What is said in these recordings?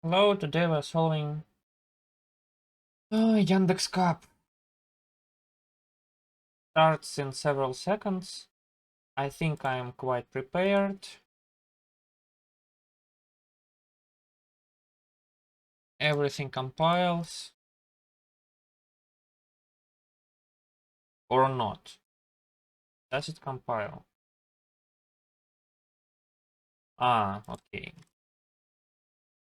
Hello, today we're solving Yandex Cup. Starts in several seconds. I think I am quite prepared. Everything compiles. Or not. Does it compile? Ah, okay.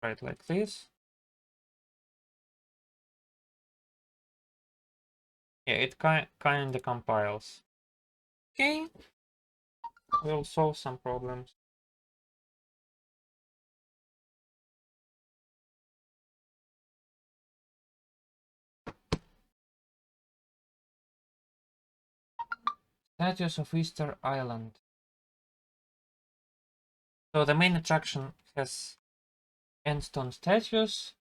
Right like this. Yeah, it kinda compiles. Okay. We'll solve some problems. Statues of Easter Island. So the main attraction has endstone statues.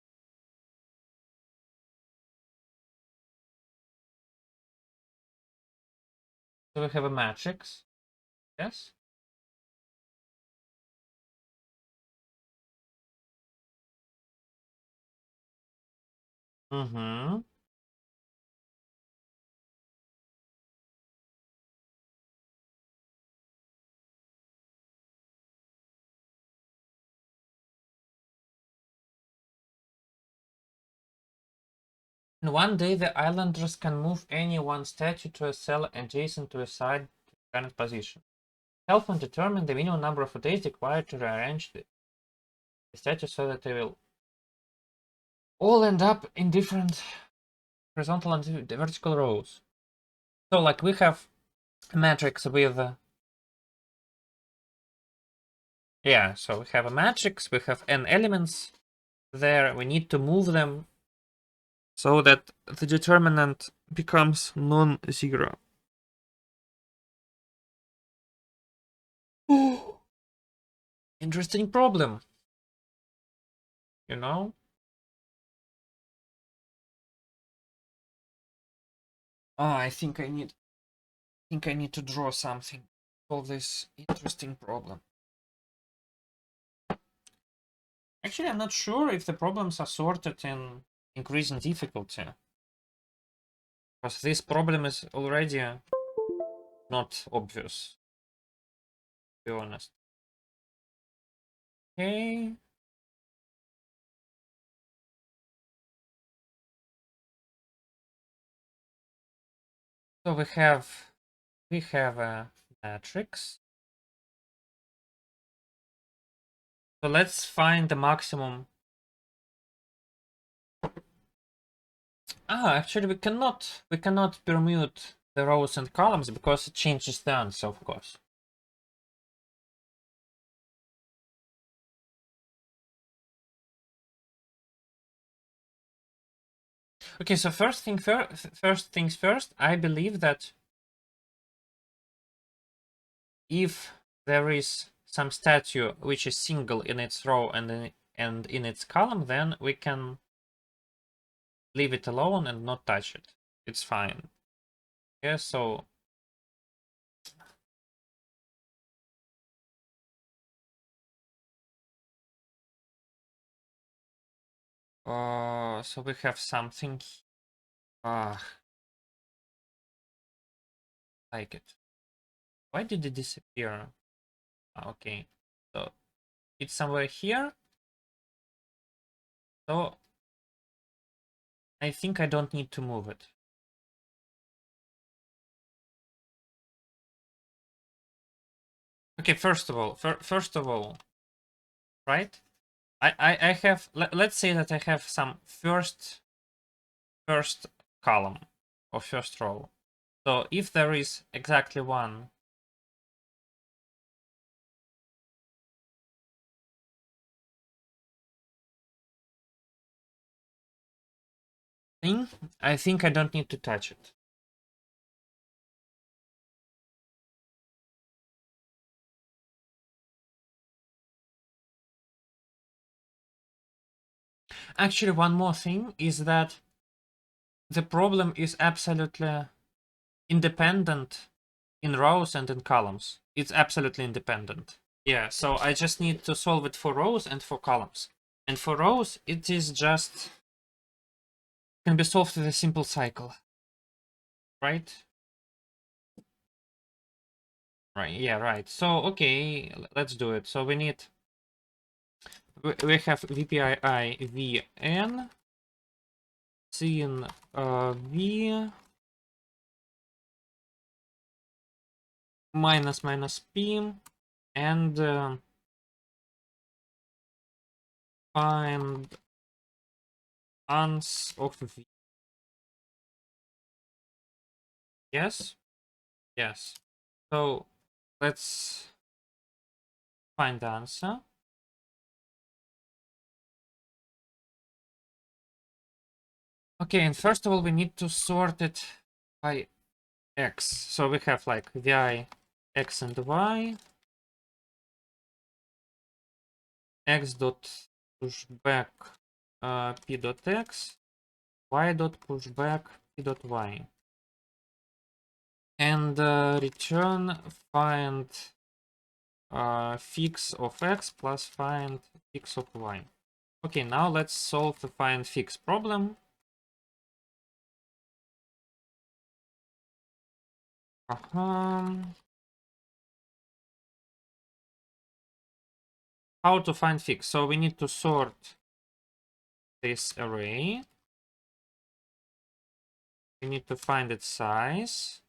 So we have a matrix. Yes. Mm-hmm. And one day the islanders can move any one statue to a cell adjacent to a side to the current position. Help them determine the minimum number of days required to rearrange the statues so that they will all end up in different horizontal and vertical rows. So like we have a matrix with yeah, so we have a matrix, we have n elements there, we need to move them so that the determinant becomes non-zero. Interesting problem, you know? I think I need to draw something for this interesting problem. Actually, I'm not sure if the problems are sorted in increasing difficulty, because this problem is already not obvious, to be honest. Okay. So we have a matrix. So let's find the maximum. Actually we cannot permute the rows and columns because it changes the answer, of course. Okay, so first things first, I believe that if there is some statue which is single in its row and in its column, then we can leave it alone and not touch it. It's fine. Yeah, so so we have something like it. Why did it disappear? Okay, so it's somewhere here. So I think I don't need to move it. Okay, first of all, right? I have, let's say that I have some first column or first row. So if there is exactly one thing, I think I don't need to touch it. Actually, one more thing is that the problem is absolutely independent in rows and in columns. It's absolutely independent. Yeah, so I just need to solve it for rows and for columns. And for rows, it is just can be solved with a simple cycle, right? Right, yeah, right. So, okay, let's do it. So we need, we have VPI VN, sin V minus minus P, and find ans of V. Yes? Yes. So let's find the answer. Okay, and first of all, we need to sort it by x. So we have like vi x and y, x dot pushback p dot x, y dot pushback p dot y, and return find fix of x plus find fix of y. Okay, now let's solve the find fix problem. How to find fix? So we need to sort this array. We need to find its size.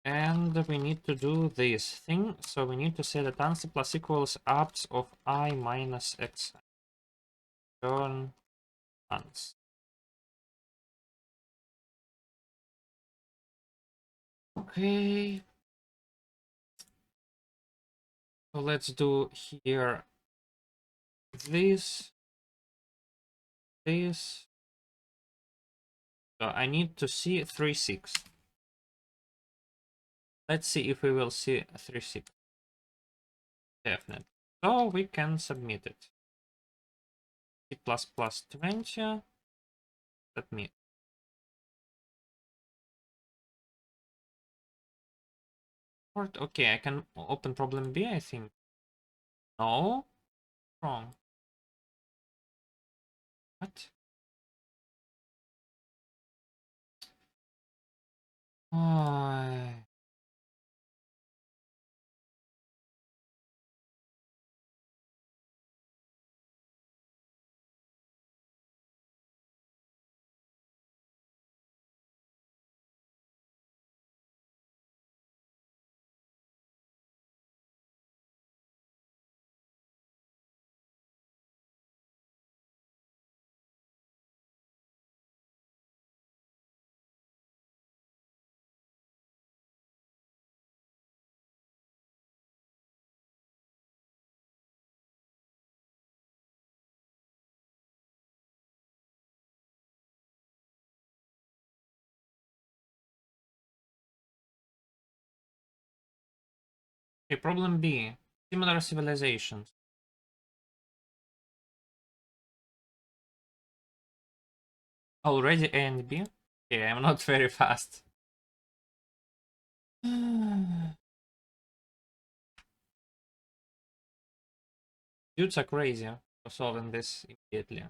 And we need to do this thing. So we need to say that answer plus equals abs of I minus x. Turn ans. Okay. So let's do here this. So I need to see 3.6. Let's see if we will see 3.6. Definitely. So we can submit it. C++20. Let me. Okay, I can open problem B, I think. No. Wrong. What? Oh. Okay, problem B. Similar civilizations. Already A and B? Okay, I'm not very fast. Dudes are crazy for solving this immediately.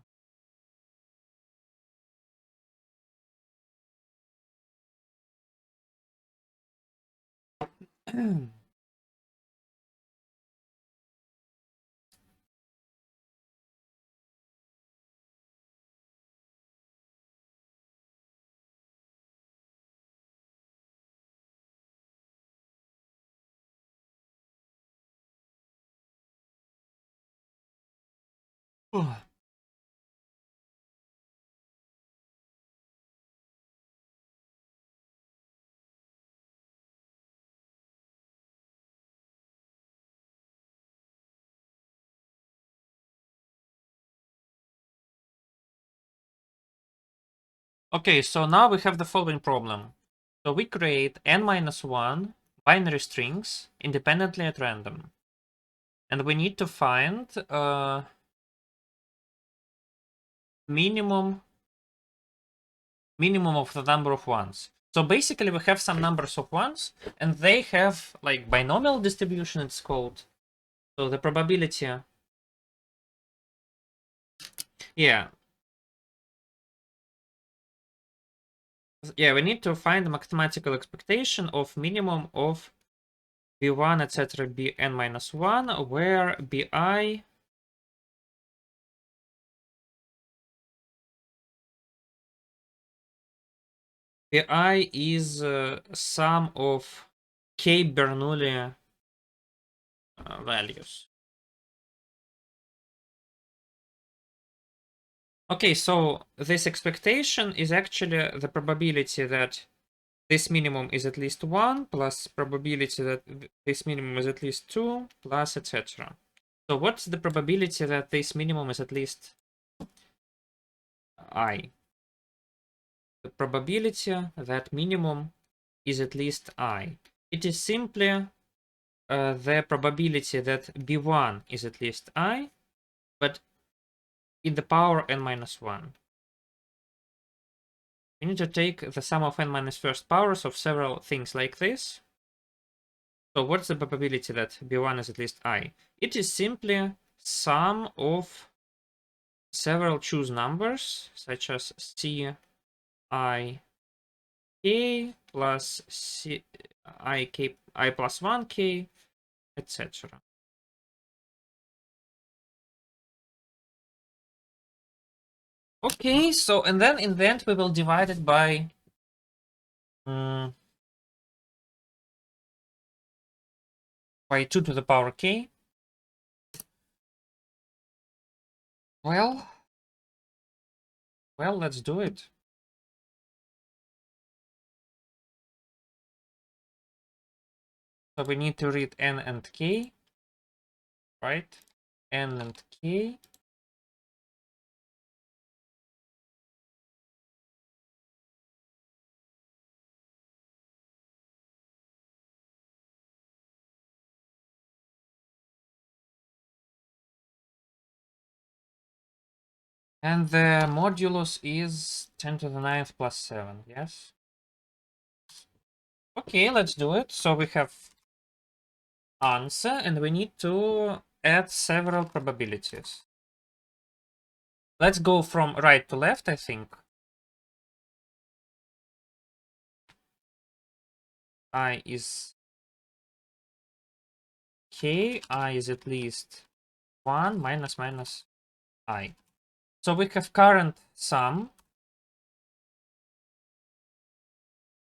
Okay, so now we have the following problem. So we create n-1 binary strings independently at random. And we need to find minimum of the number of ones. So basically we have some numbers of ones, and they have like binomial distribution, it's called. So the probability Yeah. Yeah, we need to find the mathematical expectation of minimum of b1, etc. bn minus 1, where bi is sum of k Bernoulli values. Okay, so this expectation is actually the probability that this minimum is at least 1 plus probability that this minimum is at least 2 plus etc. So what's the probability that this minimum is at least I? The probability that minimum is at least I. It is simply the probability that b1 is at least I, but in the power n minus 1. We need to take the sum of n minus first powers of several things like this. So what's the probability that b1 is at least I? It is simply sum of several choose numbers, such as c I k plus c I k I plus 1k, etc. Okay, so and then in the end we will divide it by by 2 to the power k. Well, let's do it. So we need to read n and k, right? N and k. And the modulus is 10 to the 9th plus 7, yes? Okay, let's do it. So we have answer, and we need to add several probabilities. Let's go from right to left, I think. I is k, I is at least 1 minus minus I. So we have current sum.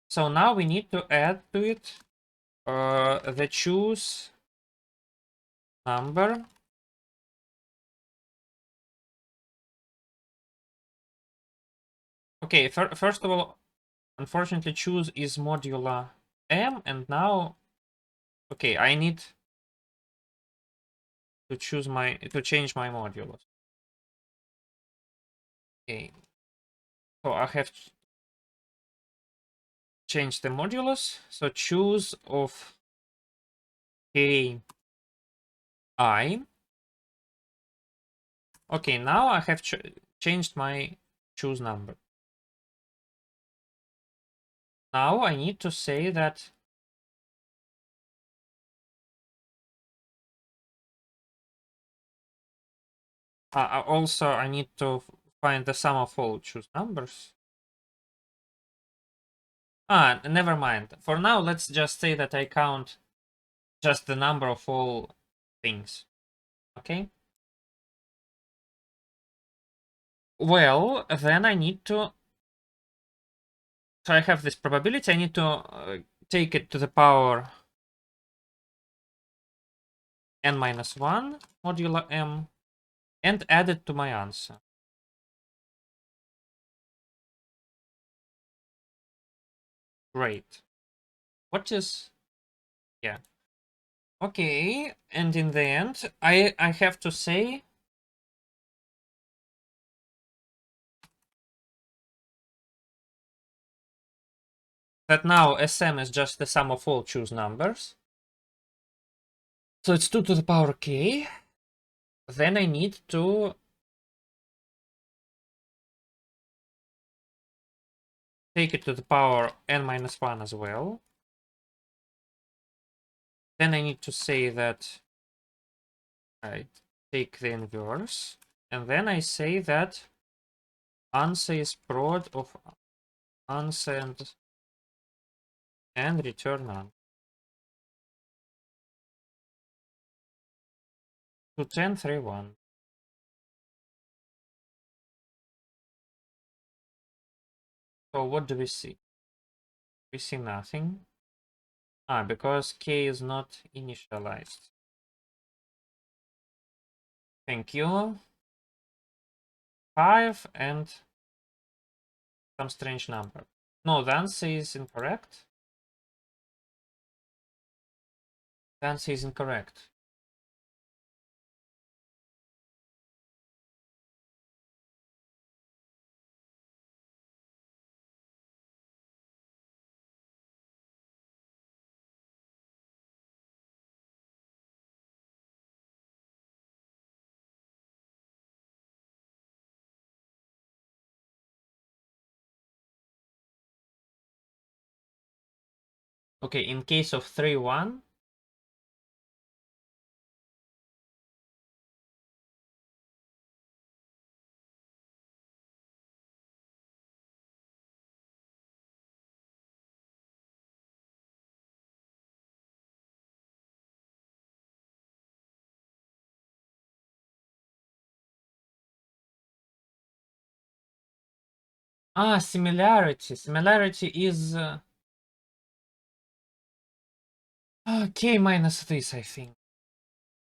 So now we need to add to it the choose number. Okay, first of all, unfortunately, choose is modular m, and now, okay, I need to change my modulus. Okay, so I have changed the modulus. So choose of k I. Okay, now I have changed my choose number. Now I need to say that also I need to find the sum of all choose numbers. Never mind. For now, let's just say that I count just the number of all things. Okay? Well, then I need to... So I have this probability, I need to take it to the power n minus 1 modulo m and add it to my answer. Great. What is... Yeah. Okay, and in the end, I have to say that now Sm is just the sum of all choose numbers. So it's 2 to the power k. Then I need to take it to the power n minus 1 as well. Then I need to say that I take the inverse And then I say that answer is prod of answer and return none. To 10, 3, 1. So what do we see? We see nothing. Ah, because k is not initialized. Thank you. 5 and some strange number. No, the answer is incorrect. The answer is incorrect. Okay, in case of 3, 1. Ah, similarity. Similarity is k minus this, I think.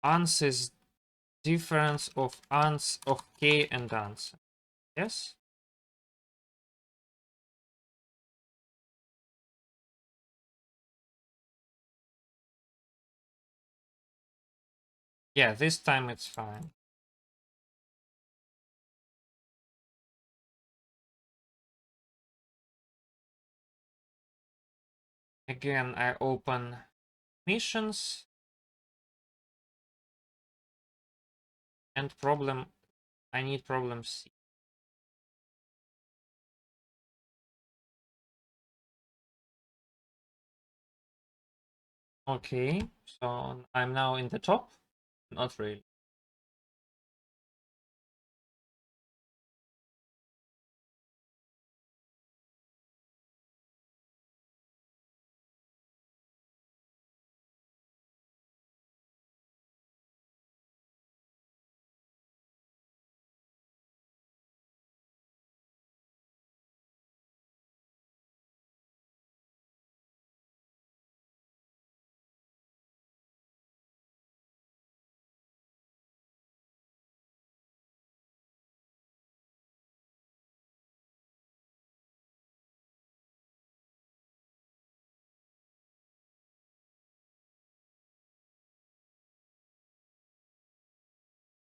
Ans is difference of ans of k and ans. Yes? Yeah, this time it's fine. Again, I open missions and problem. I need problem C. Okay, so I'm now in the top. Not really.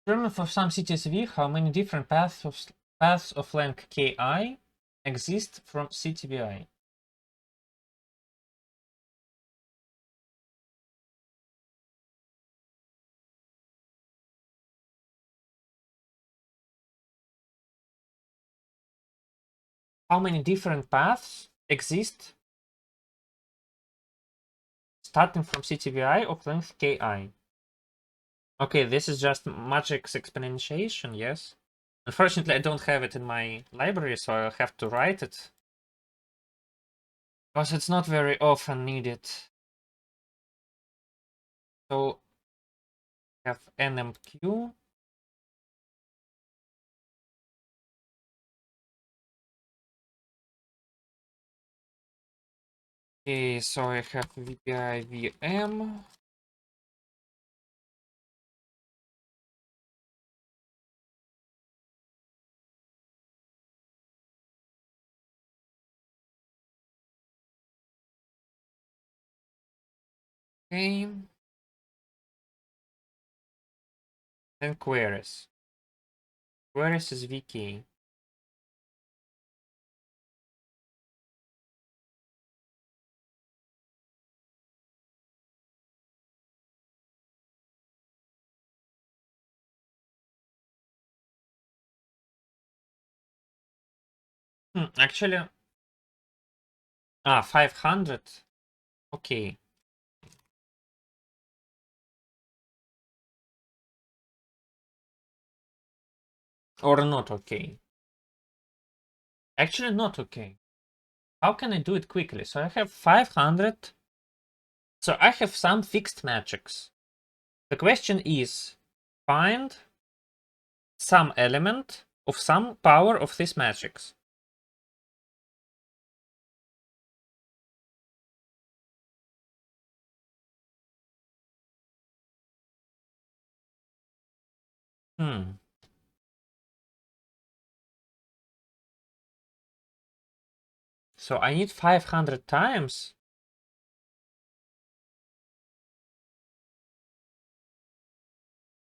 Determine for some cities V how many different paths of length ki exist from city vi. How many different paths exist starting from city vi of length ki? Okay, this is just magic's exponentiation, yes? Unfortunately, I don't have it in my library, so I'll have to write it. Because it's not very often needed. So, have NMQ. Okay, so I have VPI VM. Okay. And queries. Queries is VK. Actually, 500. Okay. Or not okay? Actually not okay. How can I do it quickly? So I have 500. So I have some fixed matrix. The question is, find some element of some power of this matrix. So I need 500 times.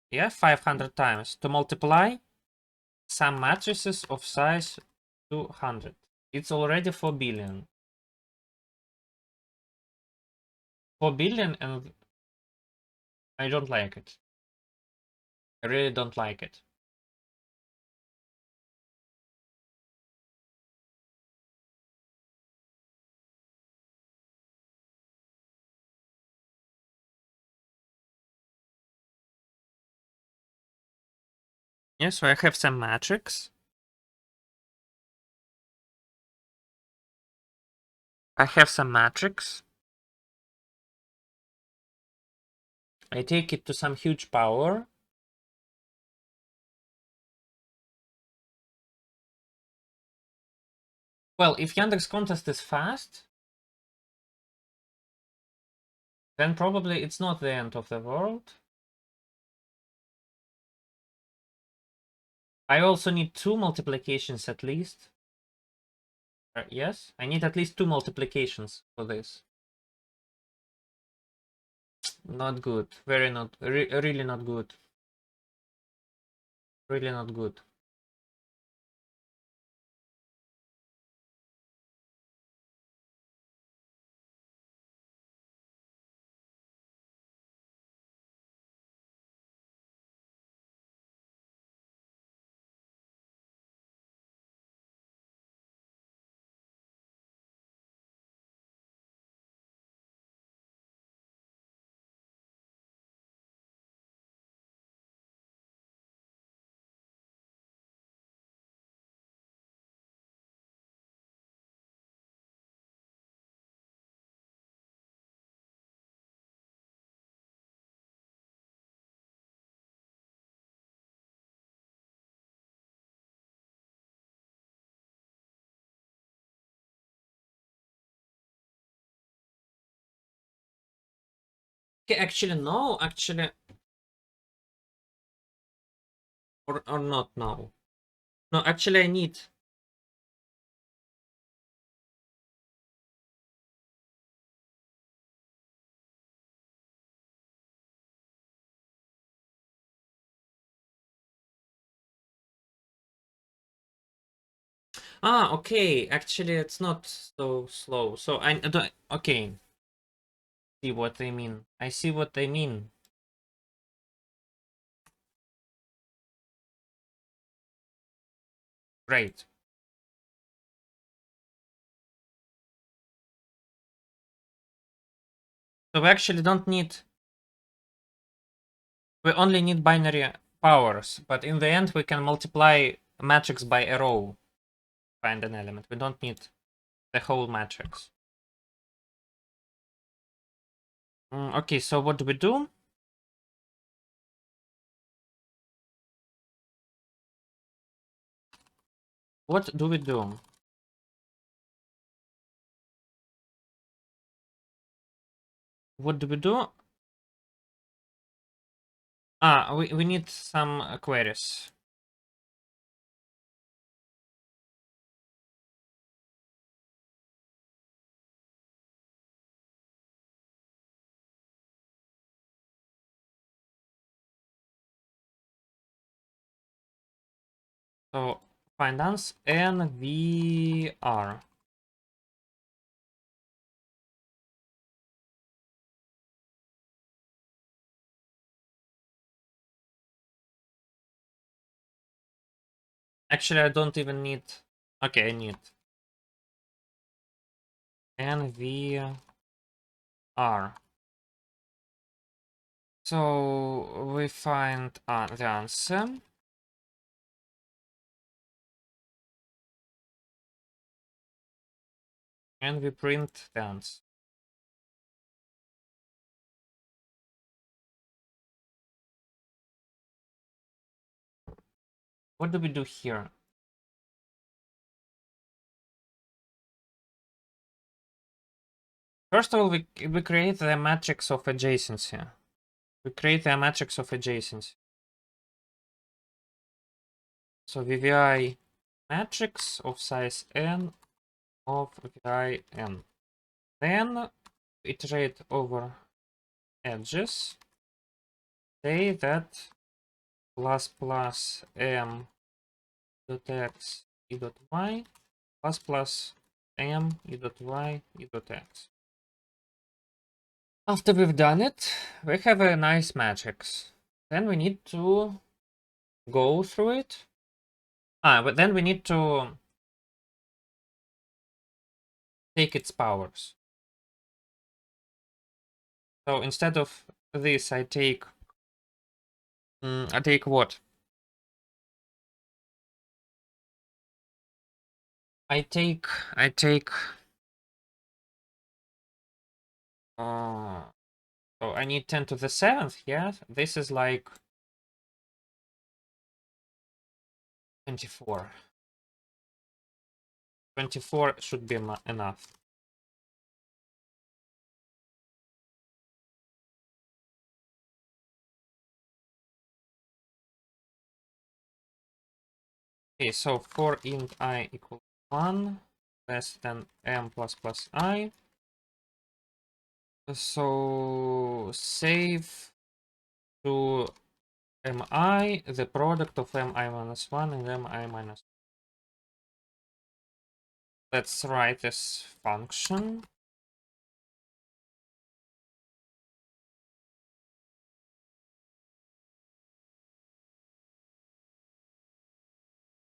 Yeah, 500 times to multiply some matrices of size 200. It's already 4 billion. 4 billion, and I don't like it. I really don't like it. Yeah, so I have some matrix. I have some matrix. I take it to some huge power. Well, if Yandex contest is fast, then probably it's not the end of the world. I also need 2 multiplications at least. Yes, I need at least 2 multiplications for this. Not good. Very not. Really not good. Really not good. Okay, actually, no. Actually, or not now. No, actually, I need. Ah, okay. Actually, it's not so slow. So I don't. Okay. See what they mean. I see what they mean. Great. So we actually don't need. We only need binary powers, but in the end, we can multiply a matrix by a row. Find an element. We don't need the whole matrix. Okay, so what do we do? What do we do? What do we do? Ah, we need some queries. So finance NVR. Actually, I don't even need. Okay, I need NVR. So we find the answer. And we print the answer. What do we do here? First of all, we create the matrix of adjacency. We create a matrix of adjacency. So VVI matrix of size n of VI n. Then iterate over edges. Say that plus plus m dot x e dot y plus plus m e dot y e dot x. After we've done it, we have a nice matrix. Then we need to go through it. But then we need to take its powers. So instead of this, I take what? I take so I need 10 to the 7th, yeah? This is like 24. 24 should be enough. Okay, so for int I equals 1 less than m plus plus I. So save to mi the product of mi minus 1 and mi minus. Let's write this function.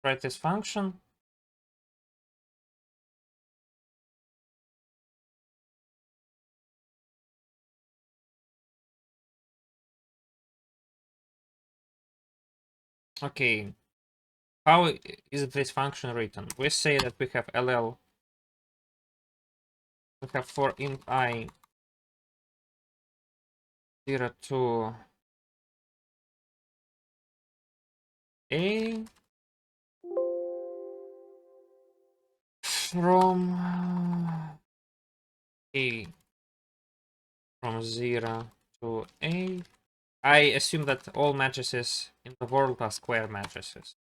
Write this function. Okay, how is this function written? We say that we have ll. We have for int I 0 to a from a from 0 to a. I assume that all matrices in the world are square matrices.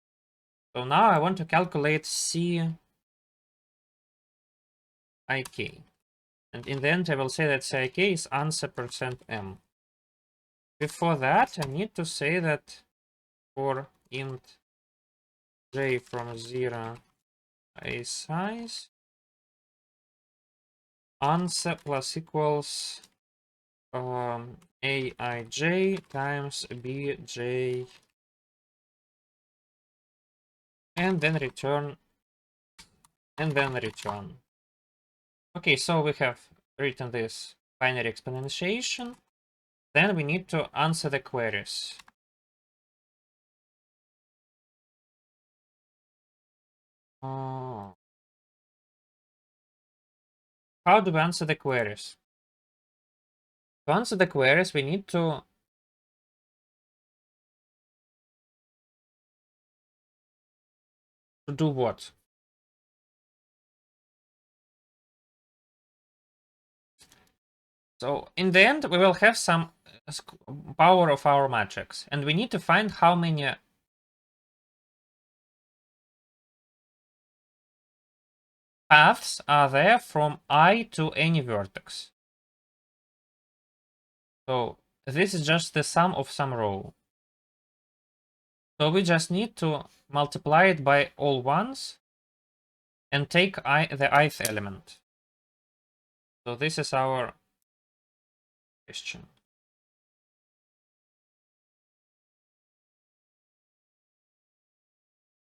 So now I want to calculate CIK. And in the end, I will say that CIK is answer percent %m. Before that, I need to say that for int j from 0 a size, answer plus equals aij times bj, and then return. Okay, so we have written this binary exponentiation. Then we need to answer the queries. How do we answer the queries? To answer the queries, we need to do what? So in the end, we will have some power of our matrix, and we need to find how many paths are there from I to any vertex. So this is just the sum of some row. So we just need to multiply it by all ones and take the ith element. So this is our question.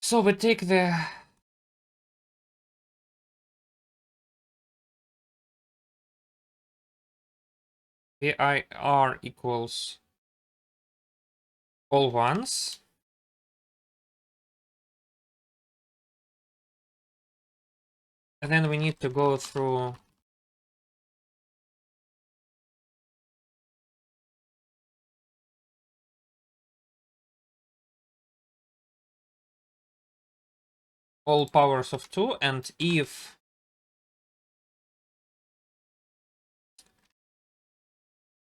So we take the VIR equals all ones. And then we need to go through all powers of 2, and if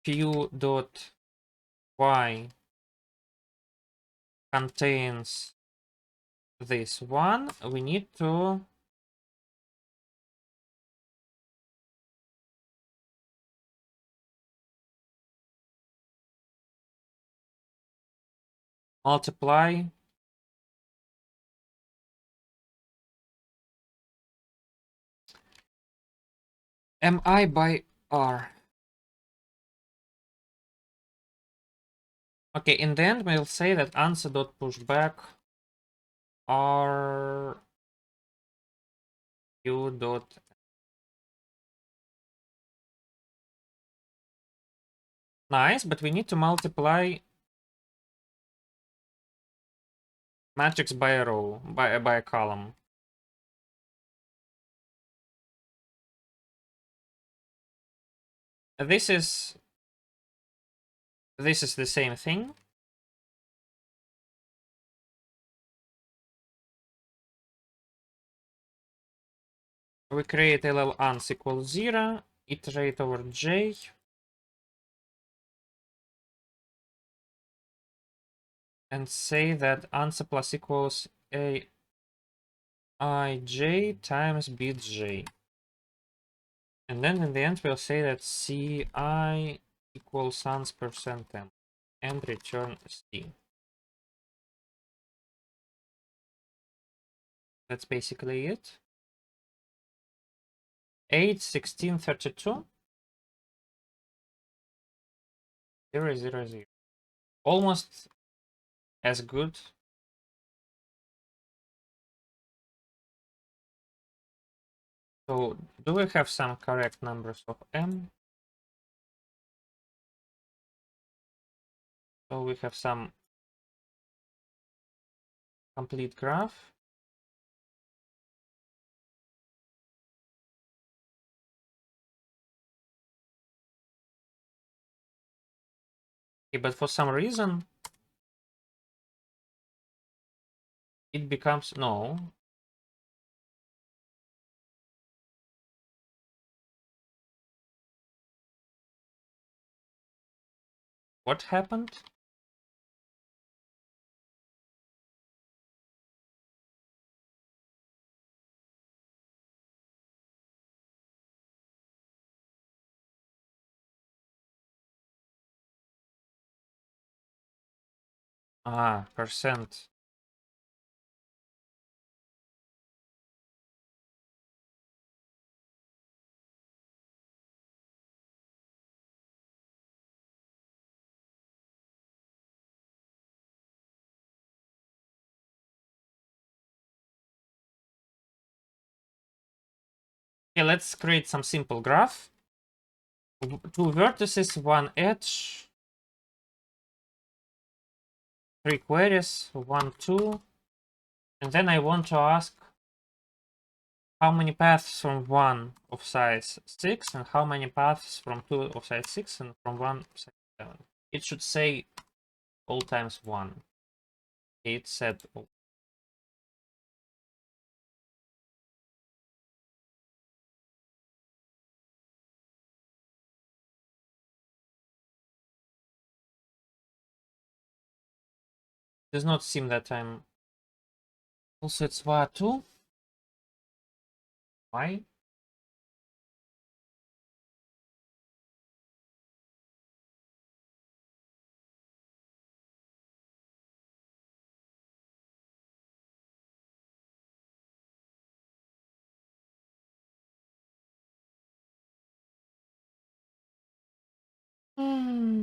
q dot y contains this one, we need to multiply mi by r. Okay, in the end we'll say that answer dot pushback r q dot. Nice, but we need to multiply matrix by a row, by a column. This is the same thing. We create ll ans equals 0, iterate over j, and say that answer plus equals aij times bj. And then in the end we'll say that ci equals ans percent m and return c. That's basically it. 8, 16, 32, 0, 0, 0. Almost as good. So do we have some correct numbers of m? So we have some complete graph. Okay, but for some reason it becomes no. What happened? Ah, percent. Okay, let's create some simple graph. Two vertices, one edge, three queries, 1, 2. And then I want to ask how many paths from 1 of size 6 and how many paths from 2 of size 6 and from 1 of size 7. It should say all times 1. It said all. Does not seem that I'm also it's var 2. Why? Hmm.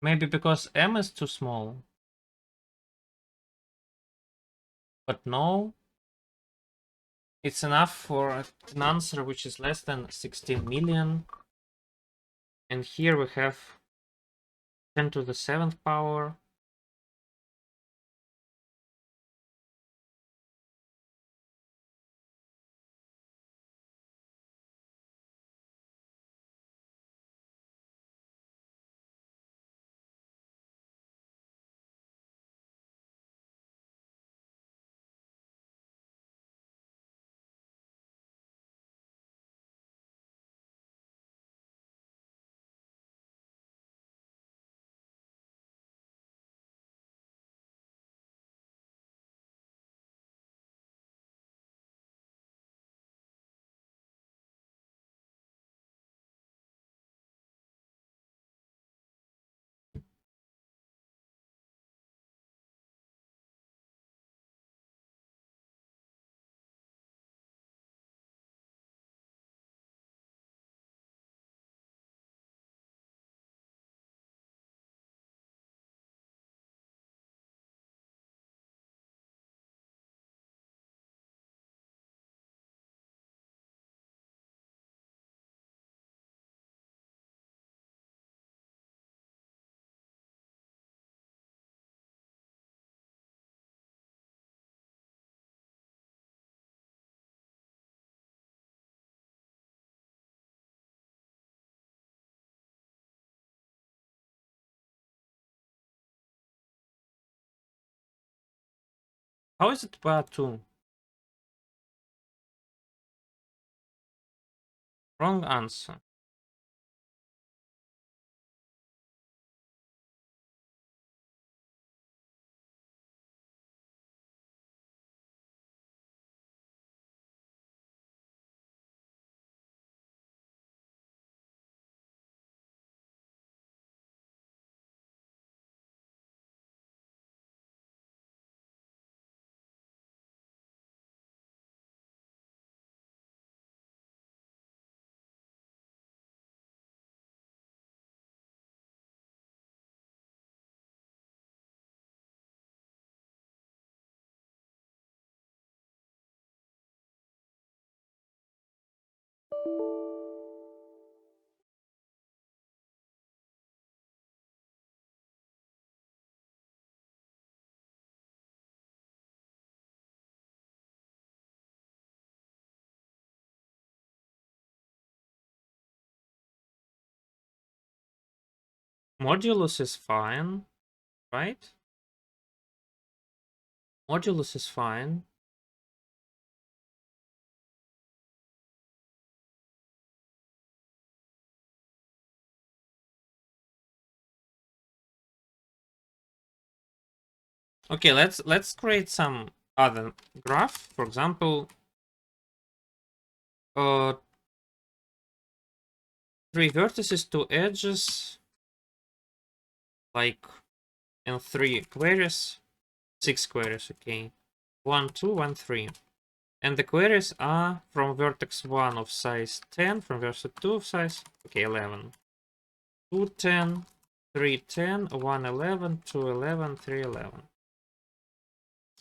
Maybe because M is too small. But no. It's enough for an answer which is less than 16 million. And here we have 10 to the 7th power. How is it bar 2? Wrong answer. Modulus is fine, right? Modulus is fine. Okay, let's create some other graph. For example, 3 vertices, 2 edges, like, and 3 queries, 6 queries. Okay, 1, 2, 1, 3. And the queries are from vertex 1 of size 10, from vertex 2 of size, okay, 11. 2, 10, 3, 10, 1, 11, 2, 11, 3, 11.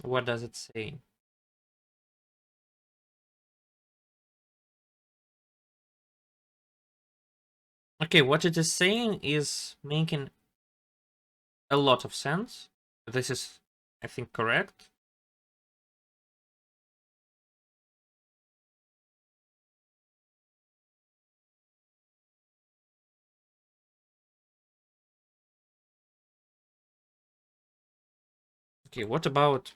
What does it say? Okay, what it is saying is making a lot of sense. This is, I think, correct. Okay, what about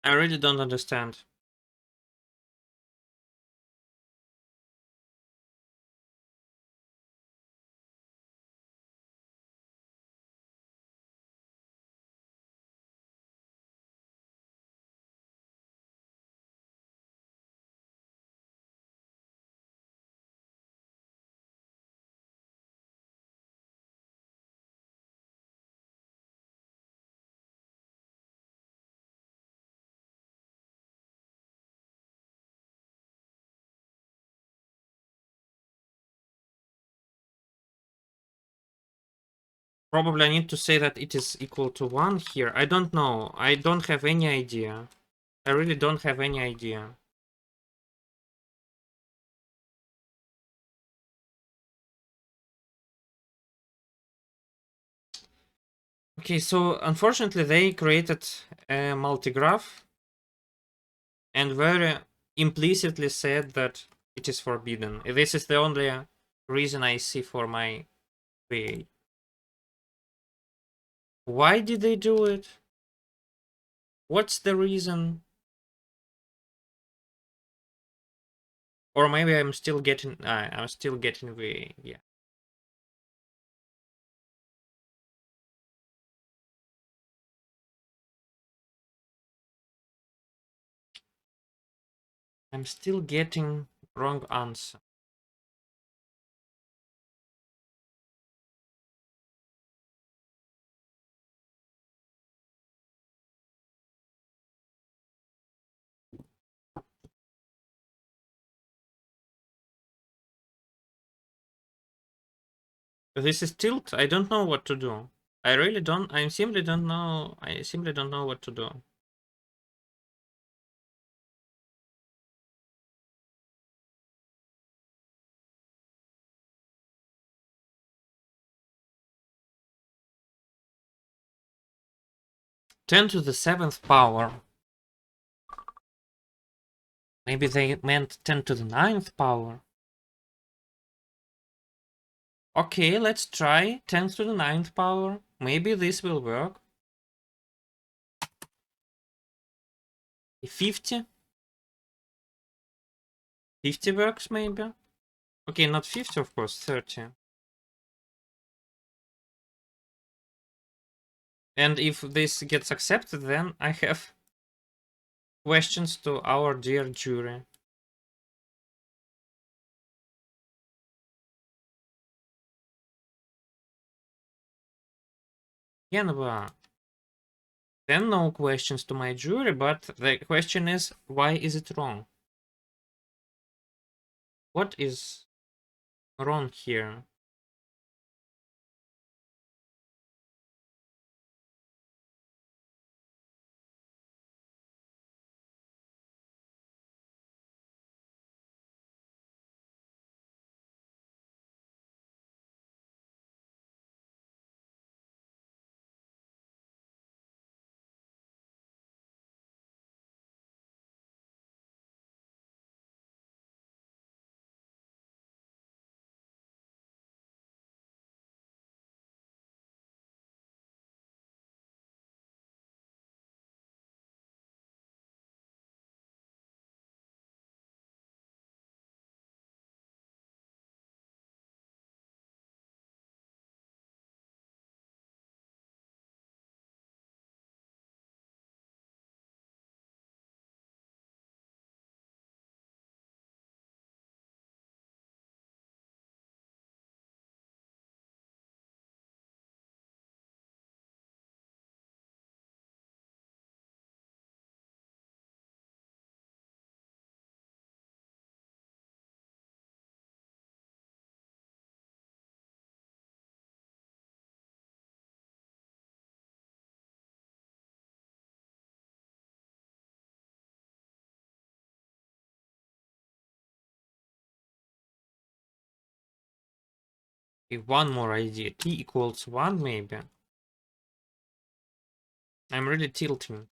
I really don't understand. Probably I need to say that it is equal to 1 here. I don't know. I don't have any idea. I really don't have any idea. Okay, so unfortunately they created a multigraph and very implicitly said that it is forbidden. This is the only reason I see for my VA. Why did they do it? What's the reason? Or maybe I'm still getting VA. Yeah. I'm still getting wrong answer. This is tilt. I don't know what to do. I really don't. I simply don't know. I simply don't know what to do. Ten to the seventh power. Maybe they meant 10 to the ninth power. Okay, let's try 10 to the ninth power. Maybe this will work. 50? 50 works maybe? Okay, not 50 of course, 30. And if this gets accepted, then I have questions to our dear jury. Yanba. Then no questions to my jury, but the question is, why is it wrong? What is wrong here? Okay, one more idea. T equals 1 maybe. I'm really tilting.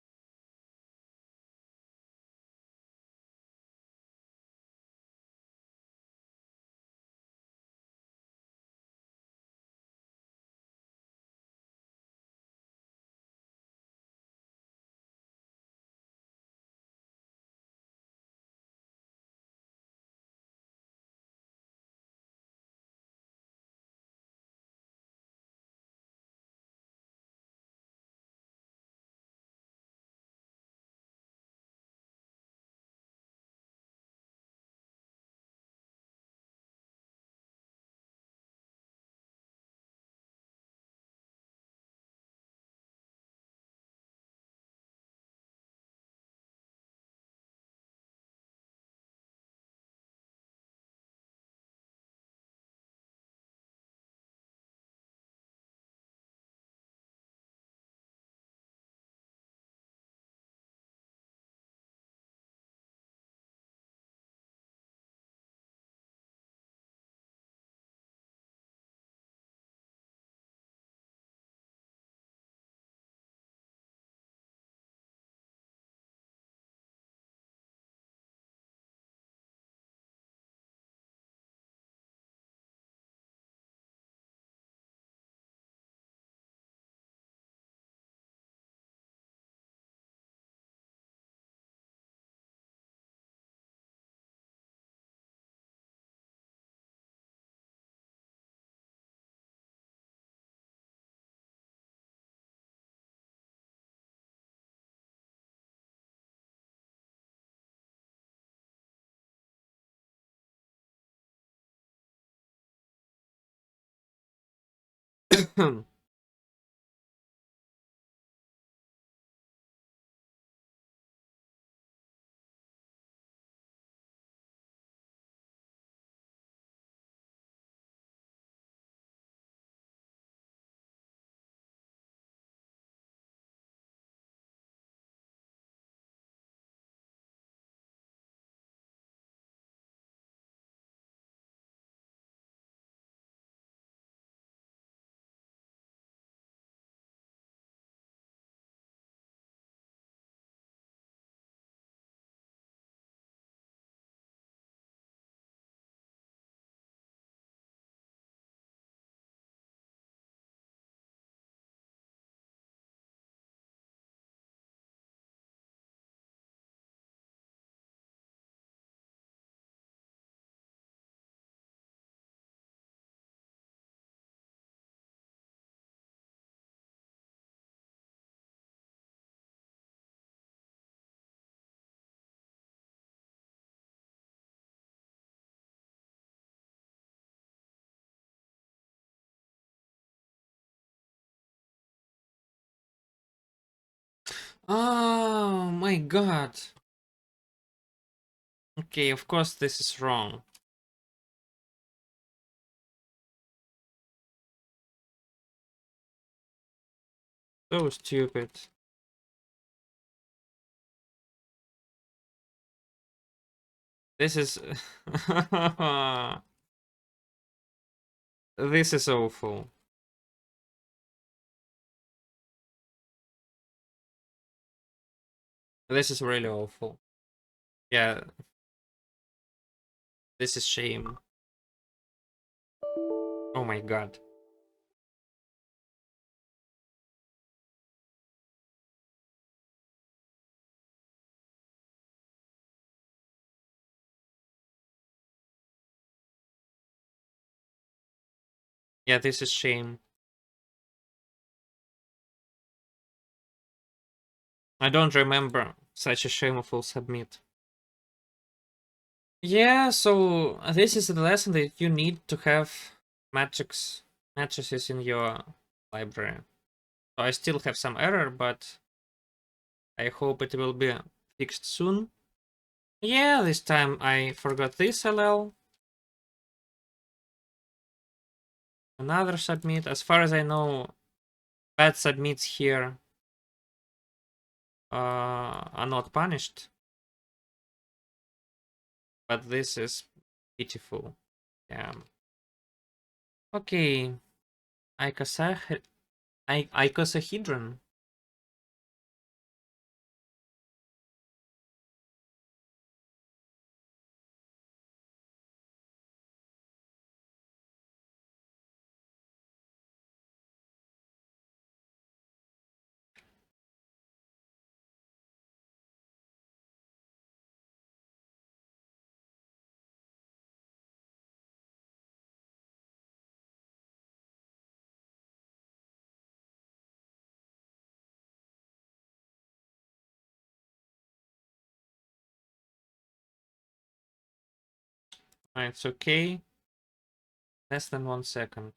Oh my god. Okay, of course this is wrong. So stupid. This is this is awful. This is really awful. Yeah, this is shame. Oh my god. Yeah, this is shame. I don't remember such a shameful submit. Yeah, so this is the lesson that you need to have matrices in your library. So I still have some error, but I hope it will be fixed soon. Yeah, this time I forgot this LL. Another submit. As far as I know, bad submits here are not punished. But this is pitiful. Yeah. Okay. Icosahedron. It's okay. Less than 1 second.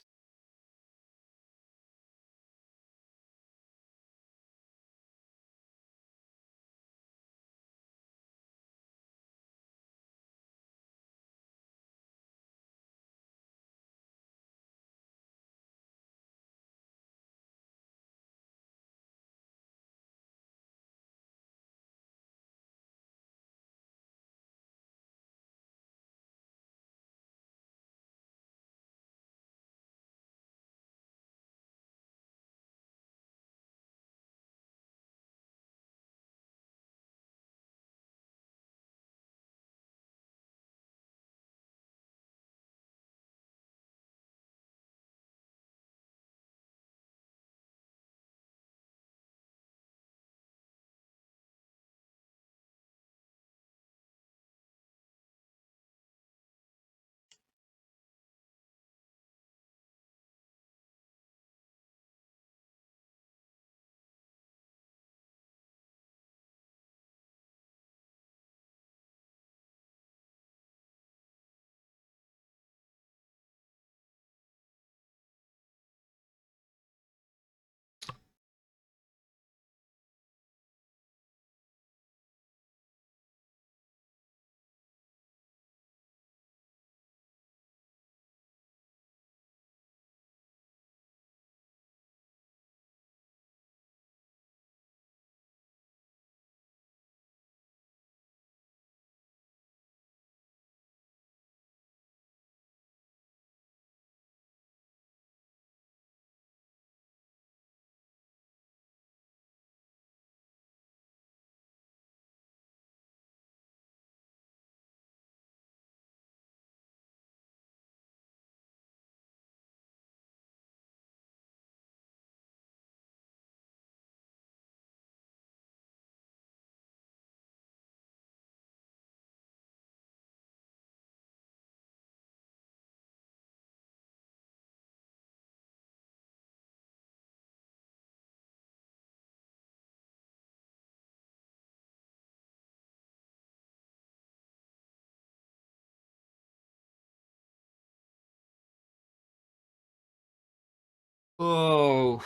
Oh.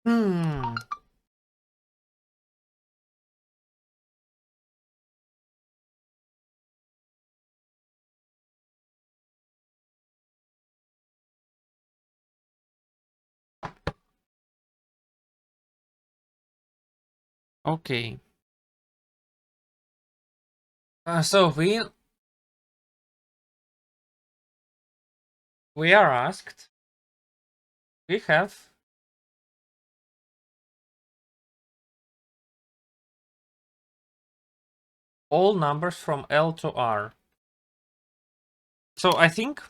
Hmm. Okay. So we are asked. We have all numbers from L to R. So I think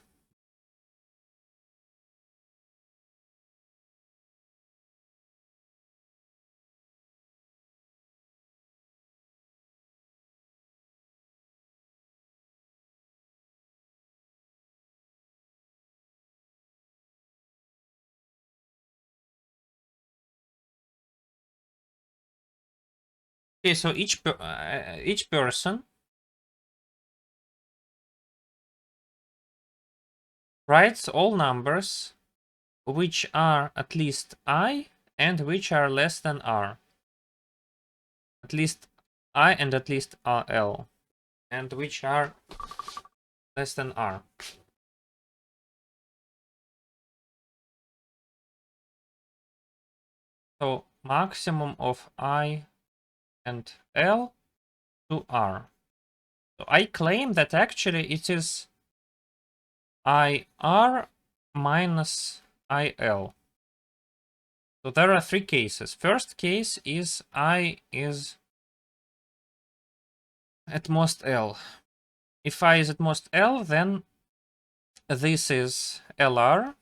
okay. So each person writes all numbers which are at least I and which are less than R. At least I and at least L, and which are less than R. So maximum of I and L to R. So I claim that actually it is IR minus IL. So there are three cases. First case is I is at most L. If I is at most L, then this is LR.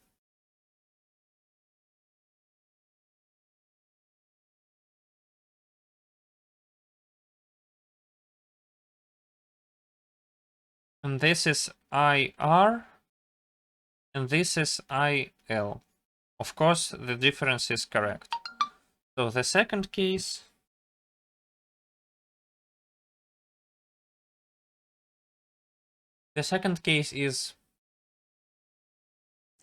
And this is IR. And this is IL. Of course, the difference is correct. So the second case is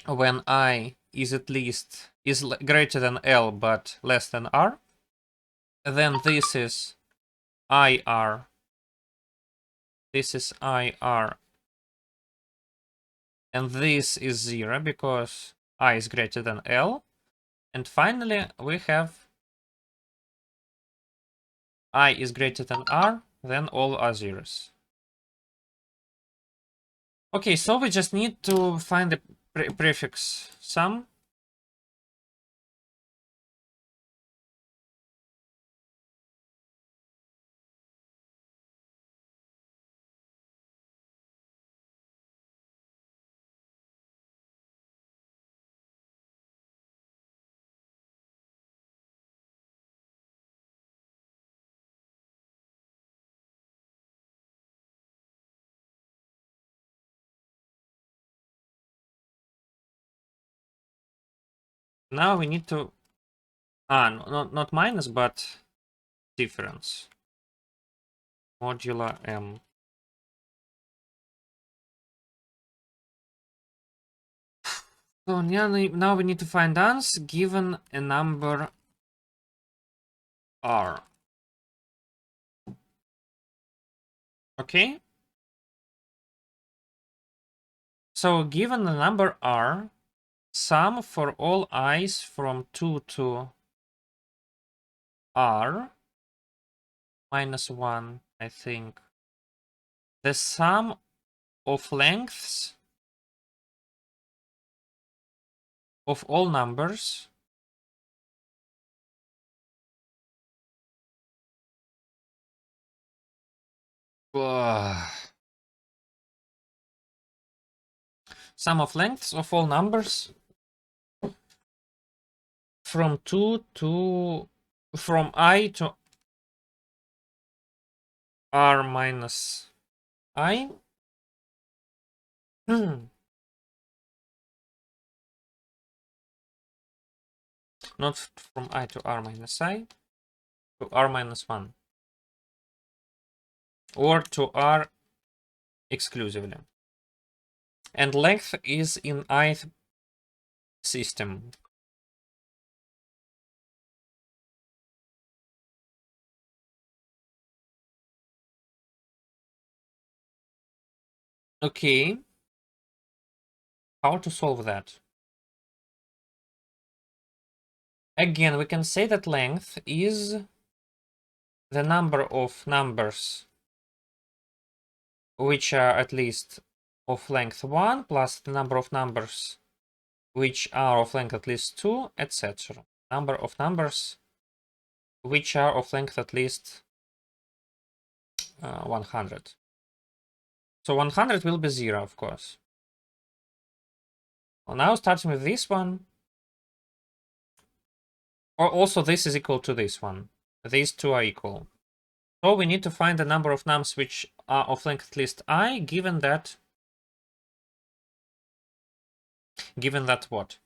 when I is at least is greater than L but less than R. Then this is IR. This is IR. And this is 0 because I is greater than L. And finally, we have I is greater than R, then all are zeros. Okay, so we just need to find the prefix sum. Now we need to not minus but difference modular m. So now we need to find ans given a number r. Okay. So given the number r, sum for all i's from 2 to r minus 1, I think. The sum of lengths of all numbers sum of lengths of all numbers from I to r minus I. not from I to R minus I, to R minus 1. Or to R exclusively. And length is in ith system. Okay. How to solve that? Again, we can say that length is the number of numbers which are at least of length 1 plus the number of numbers which are of length at least 2, etc. Number of numbers which are of length at least 100. So 100 will be 0, of course. Well, now starting with this one, or also this is equal to this one. These two are equal. So we need to find the number of nums which are of length at least I, given that what?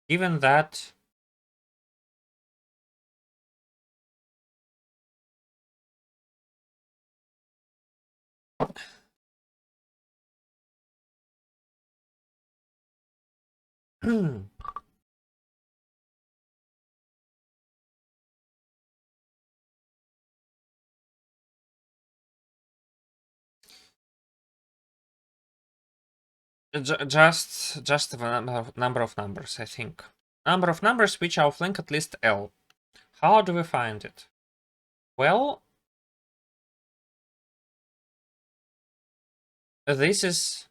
Given that just the number of numbers, I think. Number of numbers which are of length at least L. How do we find it? Well, this is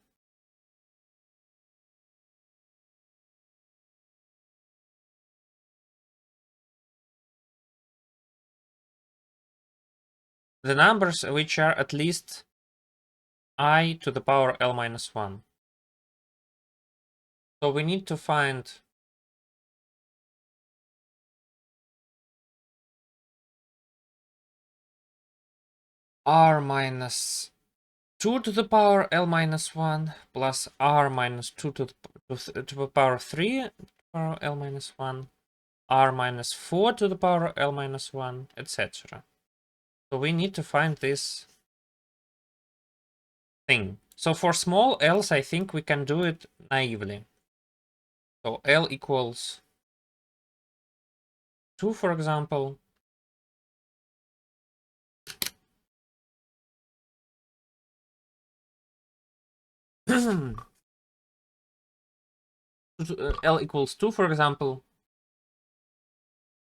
the numbers which are at least I to the power L minus 1. So we need to find R minus 2 to the power L minus 1 plus R minus 2 to the power 3 power L minus 1, R minus 4 to the power L minus 1, etc. So we need to find this thing. So for small l's, I think we can do it naively. So L equals 2, for example. L equals 2, for example.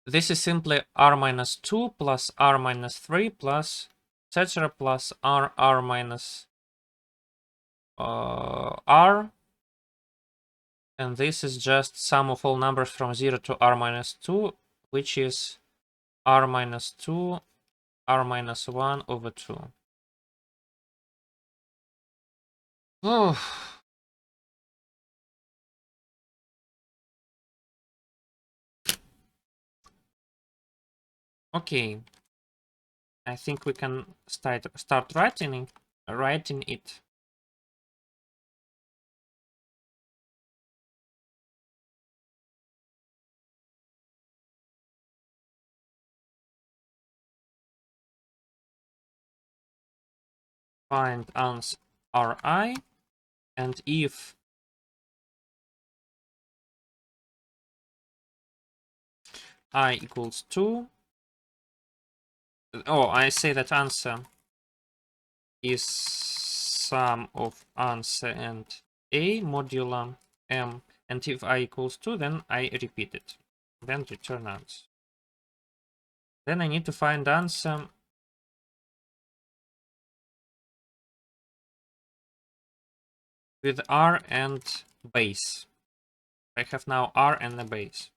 This is simply R minus 2 plus R minus 3 plus etc. plus R minus R. And this is just sum of all numbers from 0 to R minus 2, which is R minus 2, R minus 1 over 2. Oh. Okay. I think we can start writing it. Find ans Ri, and if I equals 2, oh, I say that answer is sum of answer and A modulo M, and if I equals 2, then I repeat it, then return answer. Then I need to find answer with R and base. I have now R and a base.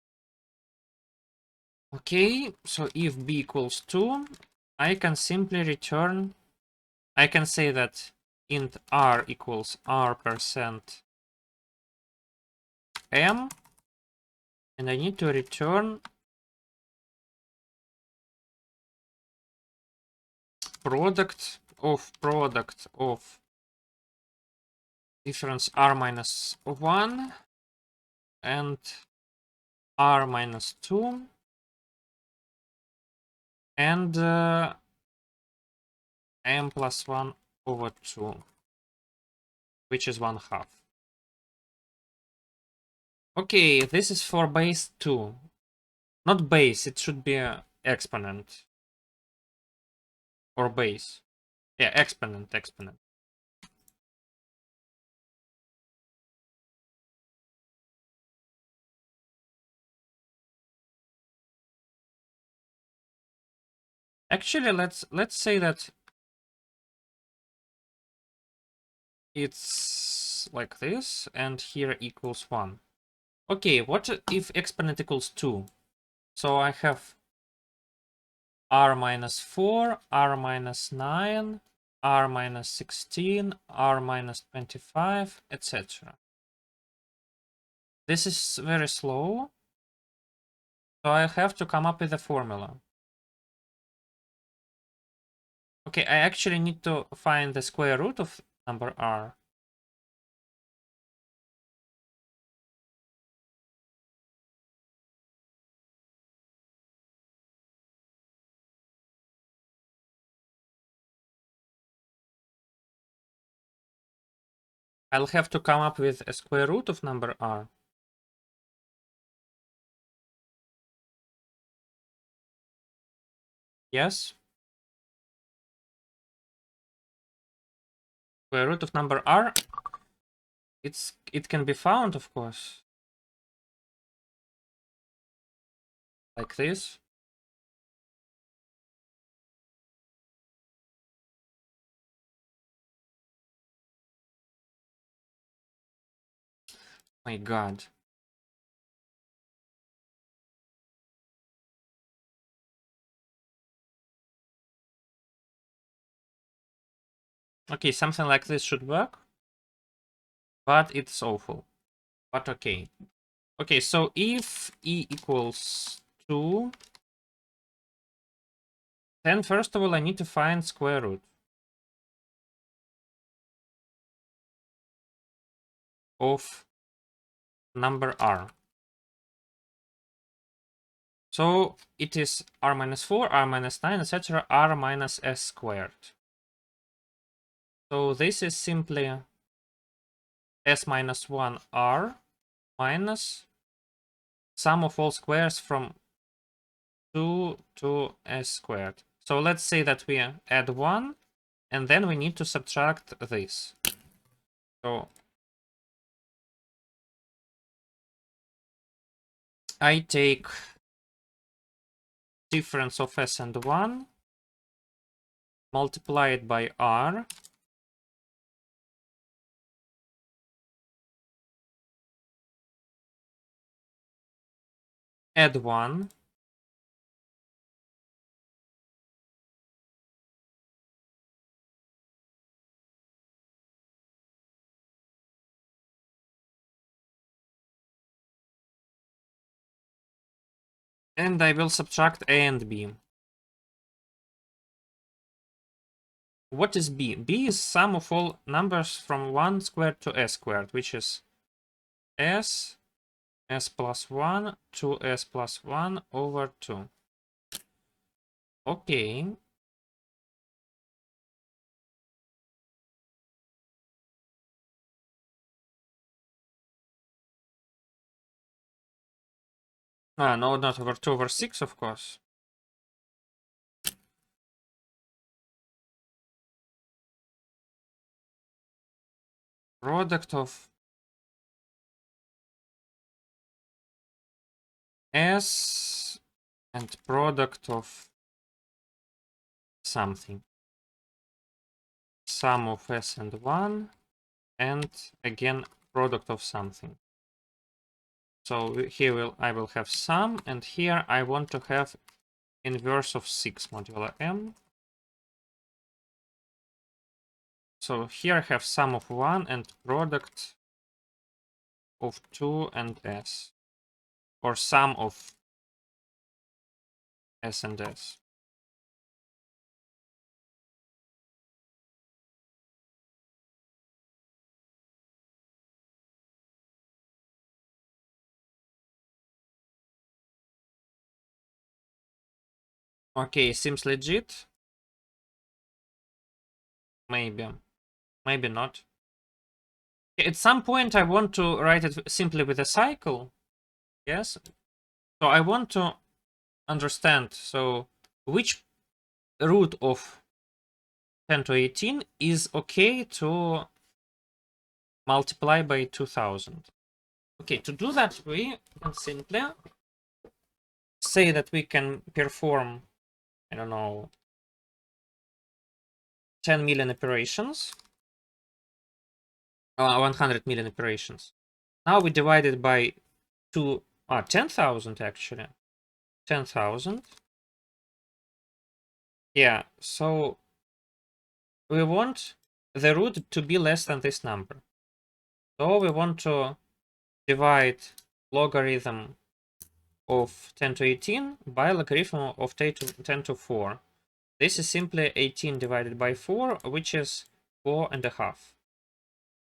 Okay, so if B equals 2, I can simply return, I can say that int R equals R percent M, and I need to return product of difference R minus 1 and r minus 2 and m plus 1 over 2, which is 1/2. Okay, this is for base 2. Not base, it should be an exponent. Or base. Yeah, exponent. Actually, let's say that it's like this, and here equals 1. Okay, what if exponent equals 2? So I have r minus 4, r minus 9, r minus 16, r minus 25, etc. This is very slow, so I have to come up with a formula. Okay, I actually need to find the square root of number r. I'll have to come up with a square root of number r. Yes? Square root of number r, it can be found, of course. Like this. My god. Okay, something like this should work. But it's awful. But okay. Okay, so if e equals 2, then first of all I need to find square root of number r. So it is r minus 4, r minus 9, etc., r minus s squared. So this is simply s minus 1 r minus sum of all squares from 2 to s squared. So let's say that we add 1, and then we need to subtract this. So I take difference of s and 1, multiply it by r, add 1, and I will subtract a and b. What is b? B is sum of all numbers from 1 squared to s squared, which is s, s plus 1 to s plus 1 over 2. Okay. Ah, no, not over 2 over 6, of course. Product of s and product of something. Sum of s and 1, and again product of something. So here I will have sum, and here I want to have inverse of 6 modulo m. So here I have sum of 1 and product of 2 and s, or sum of s and s. Okay, seems legit. Maybe. Maybe not. At some point I want to write it simply with a cycle. Yes. So I want to understand, so which root of 10 to 18 is okay to multiply by 2000. Okay, to do that we can simply say that we can perform, I don't know, 10 million operations, 100 million operations. Now we divide it by 10,000 actually. 10,000. Yeah, so we want the root to be less than this number. So we want to divide logarithm of 10 to 18 by logarithm of 10 to 4. This is simply 18 divided by 4, which is 4.5.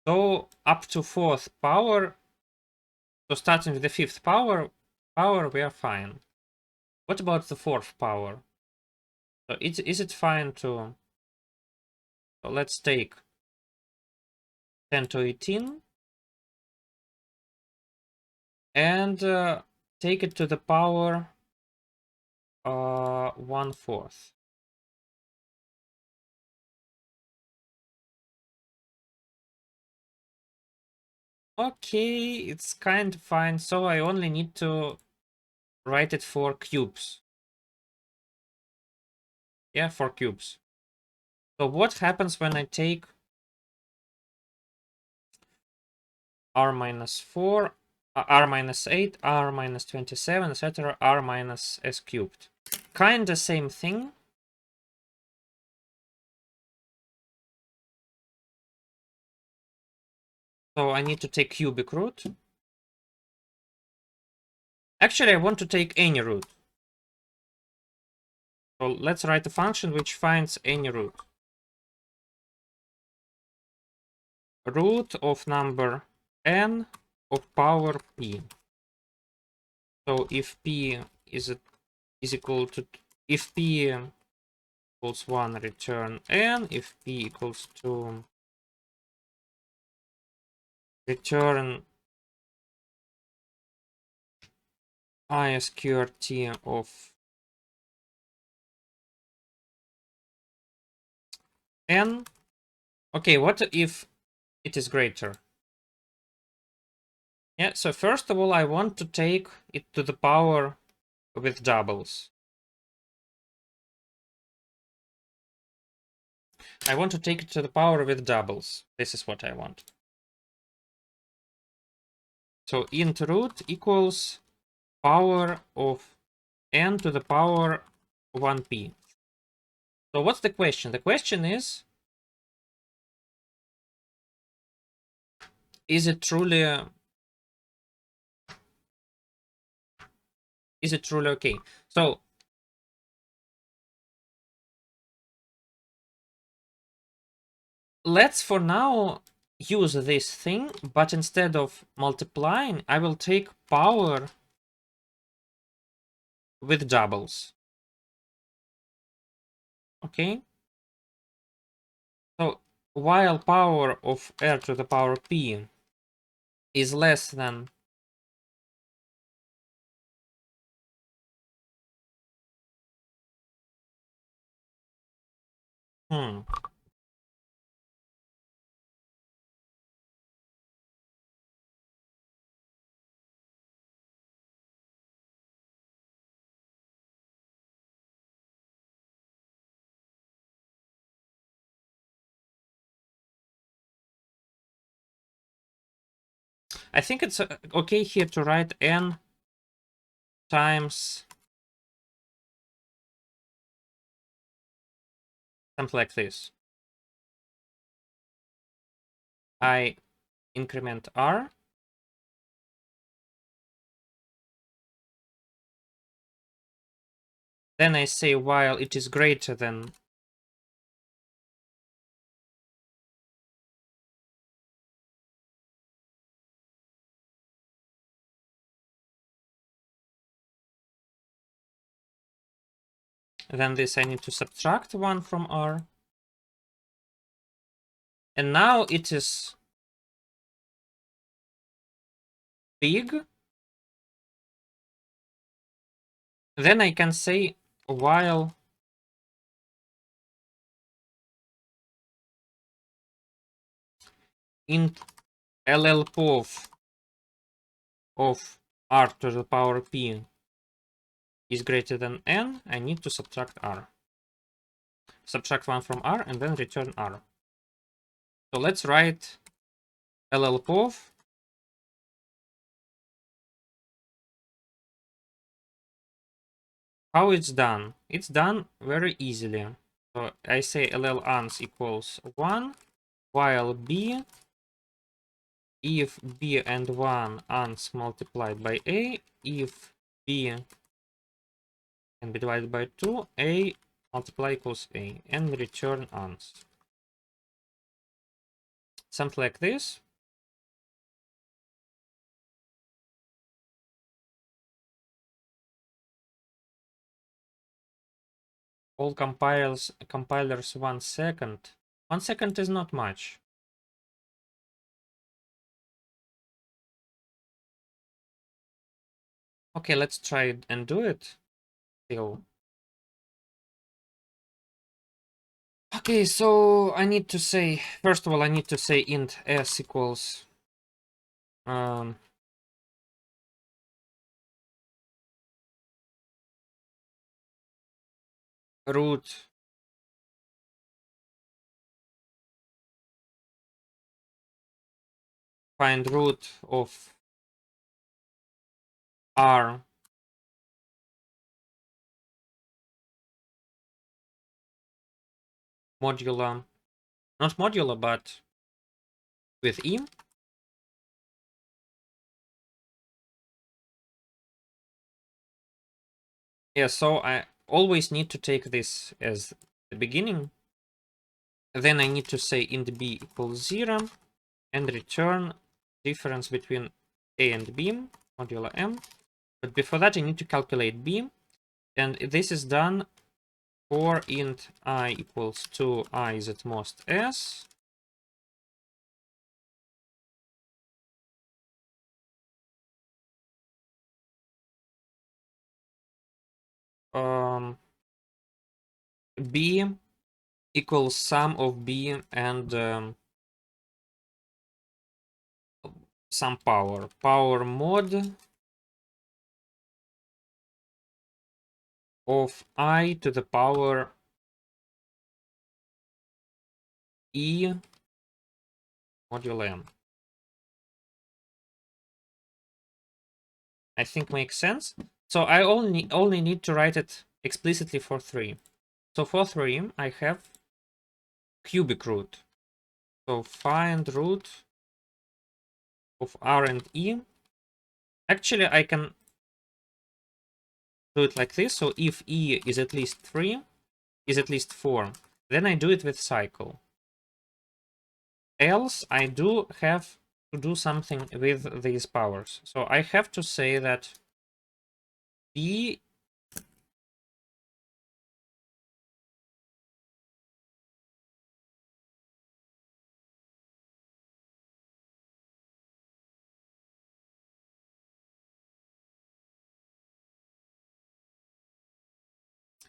So up to 4th power, so starting with the 5th power, we are fine. What about the 4th power? So is it fine to... So let's take 10 to 18 and take it to the power 1/4. Okay, it's kind of fine. So I only need to write it for cubes. Yeah, for cubes. So what happens when I take r minus 4, r minus 8, r minus 27, etc., r minus s cubed? Kinda same thing. So I need to take cubic root. Actually, I want to take any root. So let's write a function which finds any root. Root of number n of power p. So if p is equal to, if p equals 1, return n. If p equals 2, return I squared t of n. Okay, what if it is greater? Yeah, so first of all, I want to take it to the power with doubles. I want to take it to the power with doubles. This is what I want. So int root equals power of n to the power 1p. So what's the question? The question is it truly okay? So let's for now use this thing, but instead of multiplying, I will take power with doubles. Okay? So while power of r to the power p is less than I think it's okay here to write n times something like this. I increment r. Then I say while it is greater than Then this I need to subtract 1 from R. And now it is big. Then I can say while int llpov of r to the power p is greater than n, I need to subtract r. Subtract 1 from r and then return r. So let's write llpov how it's done. It's done very easily. So I say llans equals 1 while b, if b and 1 ans multiplied by a, if b can be divided by 2, a multiply equals a, and return ans. Something like this. All compilers 1 second. 1 second is not much. Okay, let's try it and do it. Still. Okay, so I need to say, first of all, I need to say int s equals root find root of r modulo, not modulo, but with e. Yeah, so I always need to take this as the beginning. Then I need to say int b equals 0 and return difference between a and b modulo m. But before that, I need to calculate b, and this is done for int I equals to I is at most s. B equals sum of b and some power mod of I to the power e modulo m. I think makes sense. So I only need to write it explicitly for 3. So for 3, I have cubic root. So find root of r and e. Actually, I can do it like this. So if e is at least 3, is at least 4, then I do it with cycle. Else, I do have to do something with these powers. So I have to say that b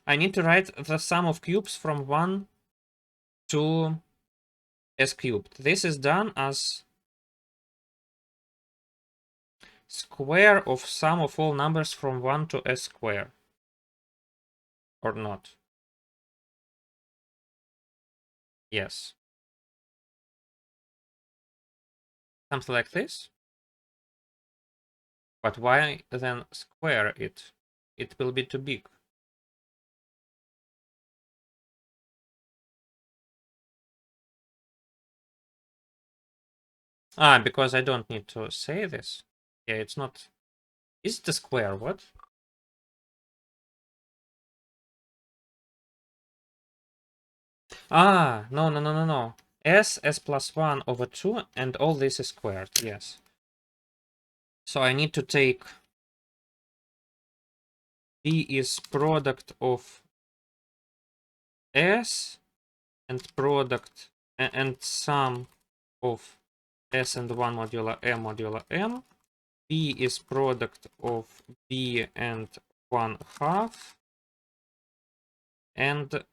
I need to write the sum of cubes from 1 to s cubed. This is done as square of sum of all numbers from 1 to s square. Or not? Yes. Something like this. But why then square it? It will be too big. Ah, because I don't need to say this. Yeah, it's not. Is it a square? What? Ah, no, no, no, no, no. S plus 1 over 2, and all this is squared. Yes. So I need to take B is product of S and product and sum of S and 1 modulo M. B is product of B and 1/2. And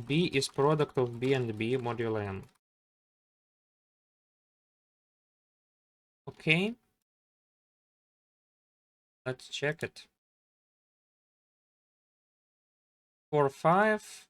B is product of B and B modulo M. Okay. Let's check it. 4, 5.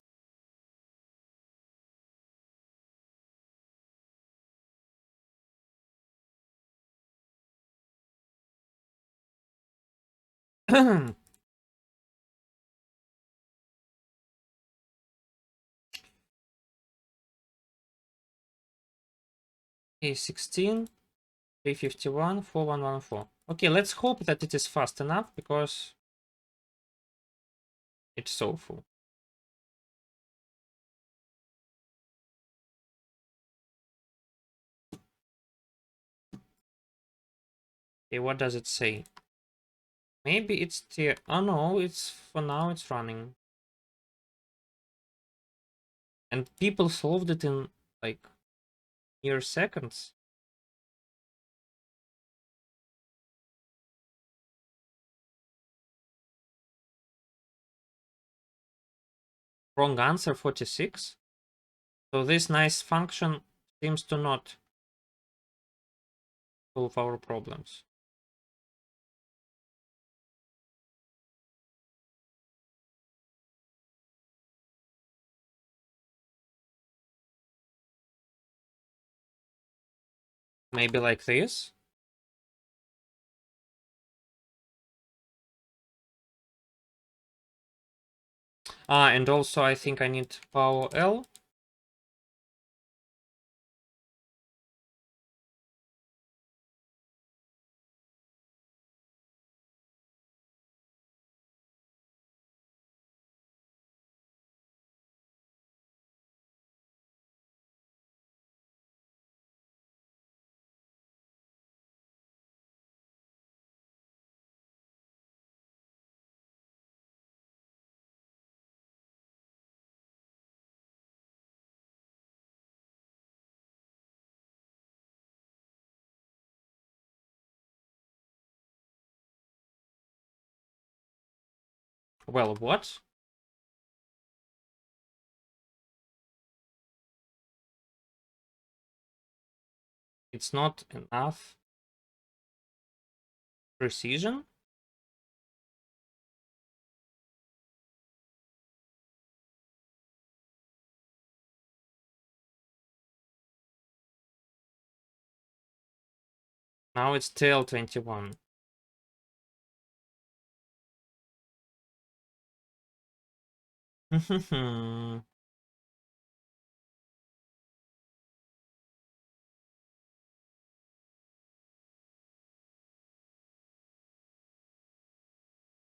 A16, 351, 4114. Okay, let's hope that it is fast enough because it's so full. Okay, what does it say? Maybe it's the... Oh no, it's for now it's running. And people solved it in like mere seconds. Wrong answer 46. So this nice function seems to not solve our problems. Maybe like this. And also I think I need power L. Well, what? It's not enough precision? Now it's TL21. Okay,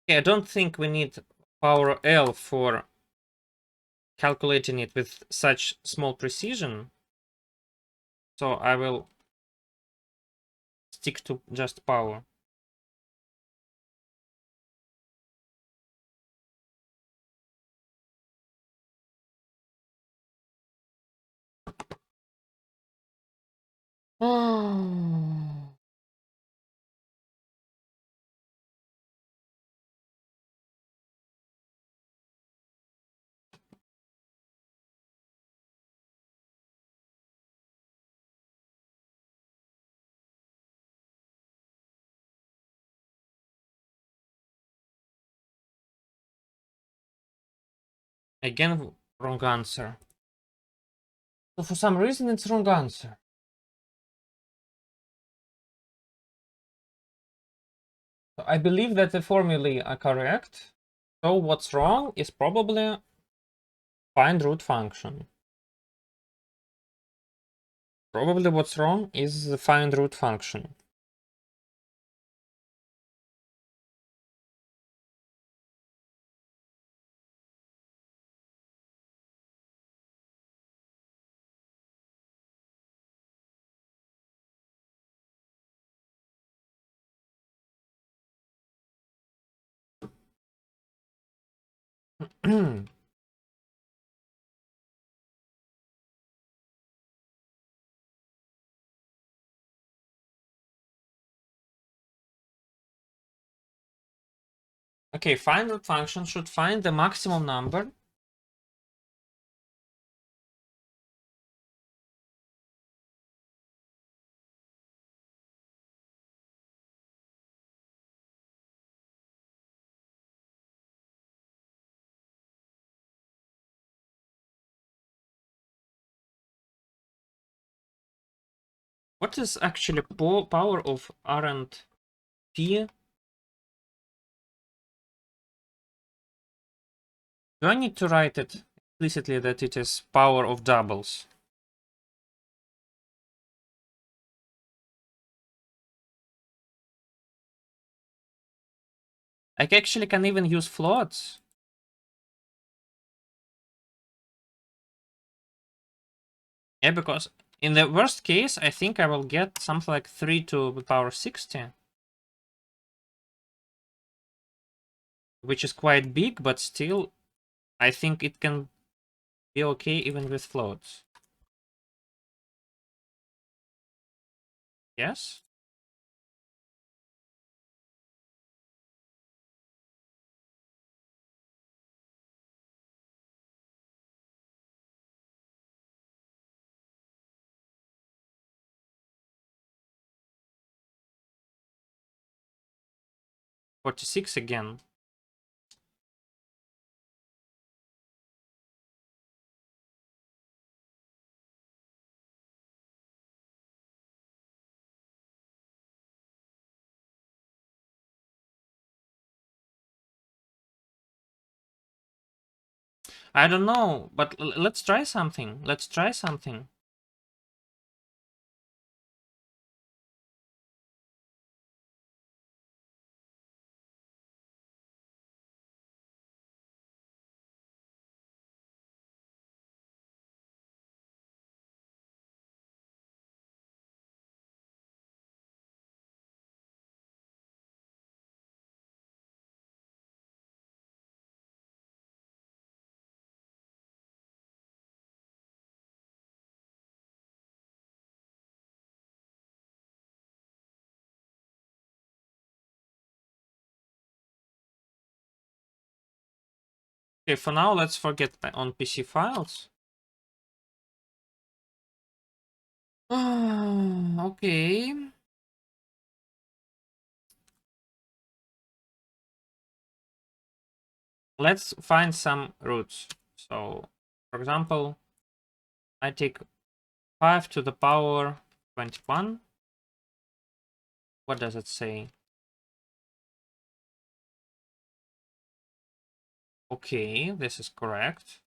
I don't think we need power L for calculating it with such small precision. So I will stick to just power. Again, wrong answer. So for some reason it's wrong answer. So I believe that the formulae are correct. So what's wrong is probably find root function. Probably what's wrong is the find root function. Okay, find root function should find the maximum number. What is actually power of R and P? Do I need to write it explicitly that it is power of doubles? I actually can even use floats. Yeah, because in the worst case, I think I will get something like 3 to the power 60. Which is quite big, but still, I think it can be okay even with floats. Yes? $46 again. I don't know, but let's try something. Let's try something. Okay, for now, let's forget on PC files. Okay. Let's find some roots. So, for example, I take 5 to the power 21. What does it say? Okay, this is correct.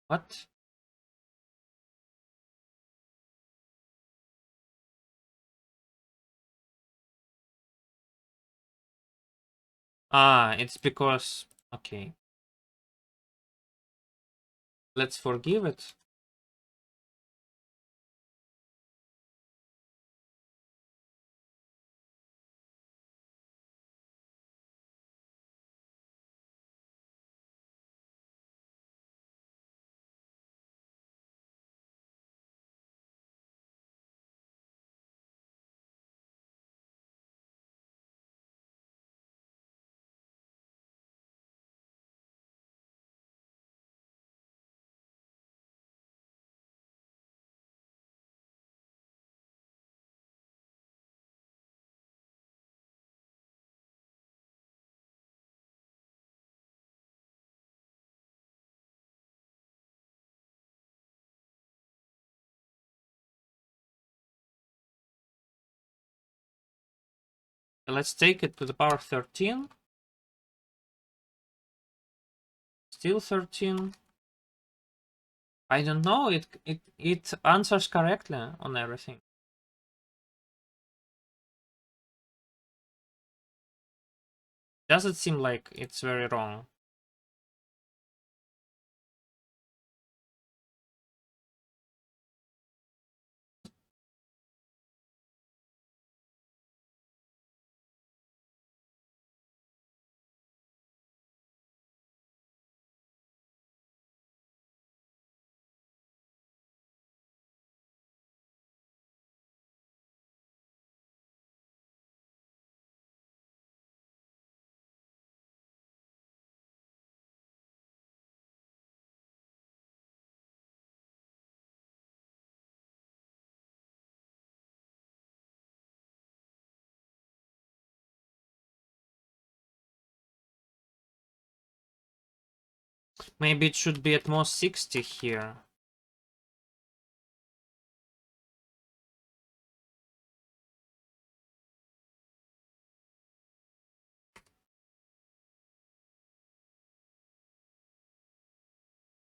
What? Ah, it's because... Okay. Let's forgive it. Let's take it to the power 13. Still 13. I don't know. It answers correctly on everything. Does it seem like it's very wrong? Maybe it should be at most 60 here.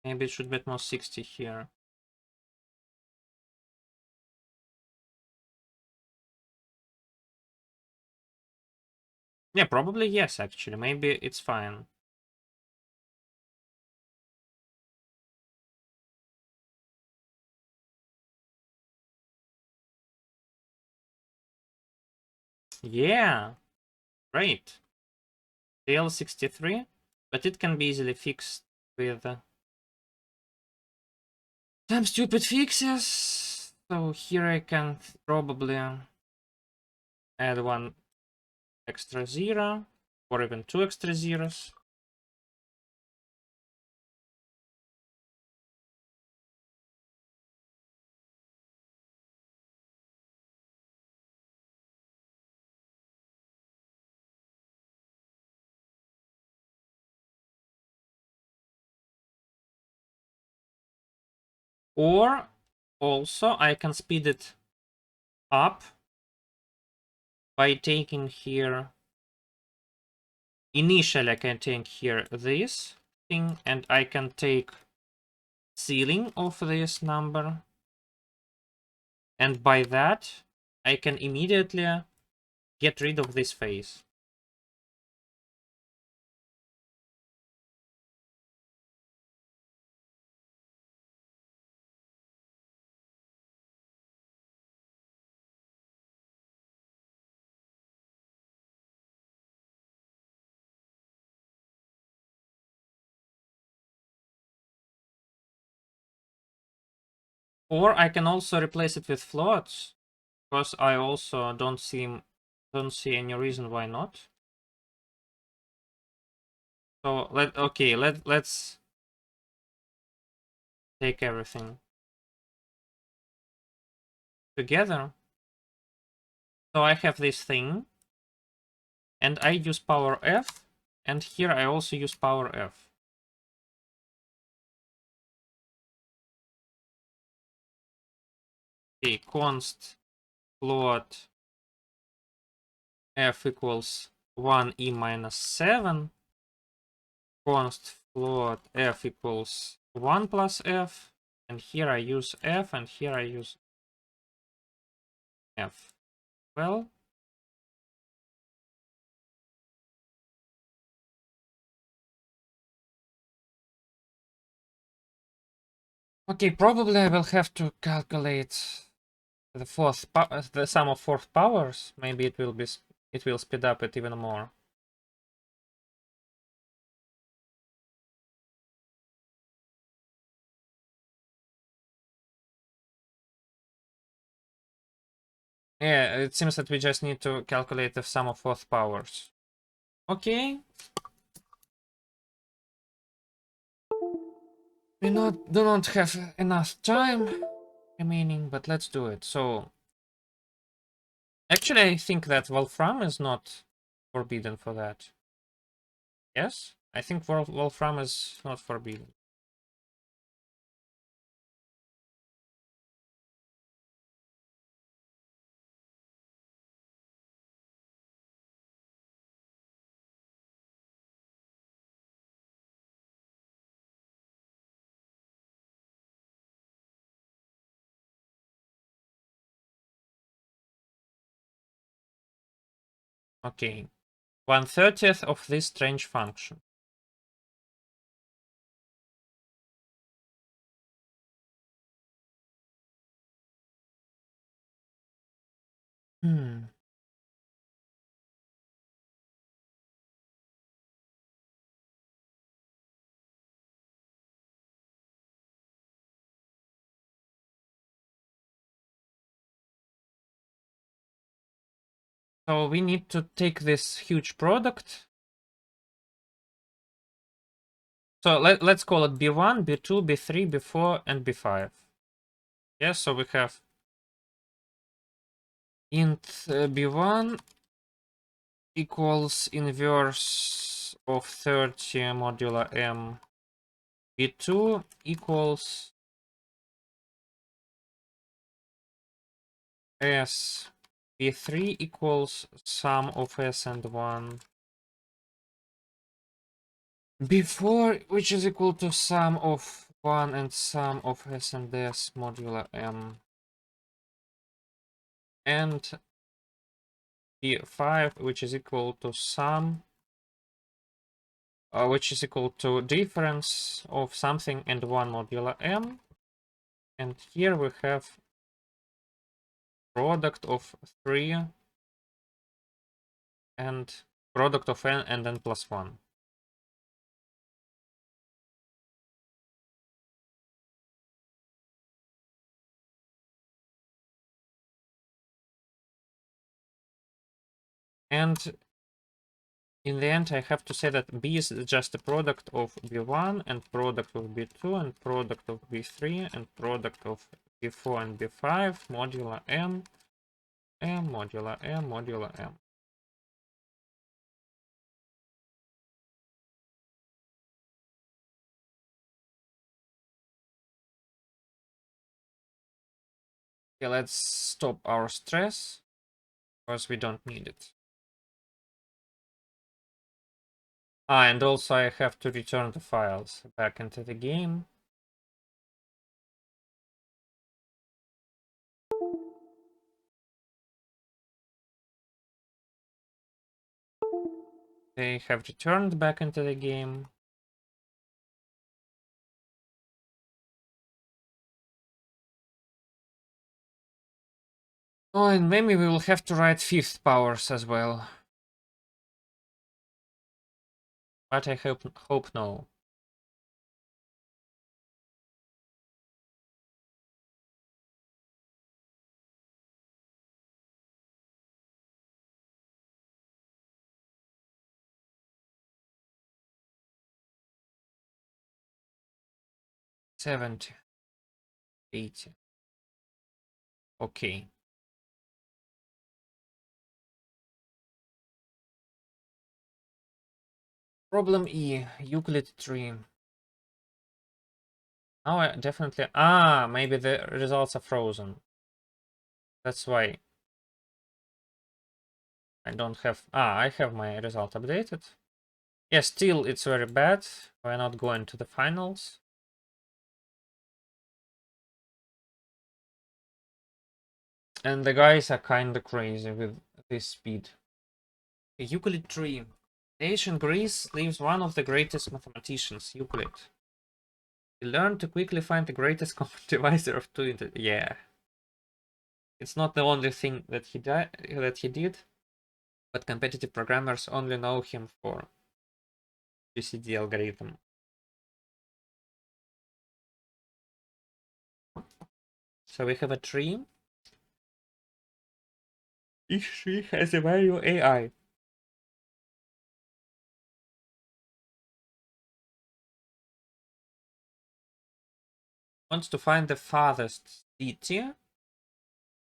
Maybe it should be at most 60 here. Yeah, probably yes, actually. Maybe it's fine. Yeah, great. DL63, but it can be easily fixed with some stupid fixes. So here I can probably add one extra zero, or even two extra zeros. Or also I can speed it up by taking here, initially I can take here this thing, and I can take ceiling of this number, and by that I can immediately get rid of this phase. Or I can also replace it with floats, because I also don't see any reason why not. So let's take everything together. So I have this thing, and I use power F, and here I also use power F. Okay, const float F equals 1e minus 7. Const float F equals 1 plus F. And here I use F, and here I use F. Well, okay, probably I will have to calculate the sum of fourth powers. Maybe it will speed up it even more. Yeah, it seems that we just need to calculate the sum of fourth powers. Okay. We do not have enough time remaining, but let's do it. So, actually, I think that Wolfram is not forbidden for that. Yes? I think Wolfram is not forbidden. Okay. 1/30th of this strange function. Hmm. So we need to take this huge product. So let's call it B1, B2, B3, B4, and B5. Yes, so we have int B1 equals inverse of 30 modulo M B2 equals S. B3 equals sum of S and 1. B4, which is equal to sum of 1 and sum of S and S modulo M. And B5, which is equal to sum, which is equal to difference of something and 1 modulo M. And here we have product of 3 and product of n and n plus 1. And in the end, I have to say that B is just a product of B1 and product of B2 and product of B3 and product of B4 and B5 modulo M, M modulo M modulo M. Okay, let's stop our stress because we don't need it. And also I have to return the files back into the game. They have returned back into the game. Oh, and maybe we will have to write fifth powers as well. But I hope no. $70, $80. Okay. Problem E, Euclid tree. Now I definitely... maybe the results are frozen. That's why I don't have... I have my result updated. Yeah, still it's very bad. We're not going to the finals. And the guys are kinda crazy with this speed. Euclid tree. Ancient Greece lives one of the greatest mathematicians, Euclid. He learned to quickly find the greatest common divisor of two. Yeah, it's not the only thing that he did, but competitive programmers only know him for GCD algorithm. So we have a tree. Each tree has a value AI. Wants to find the farthest city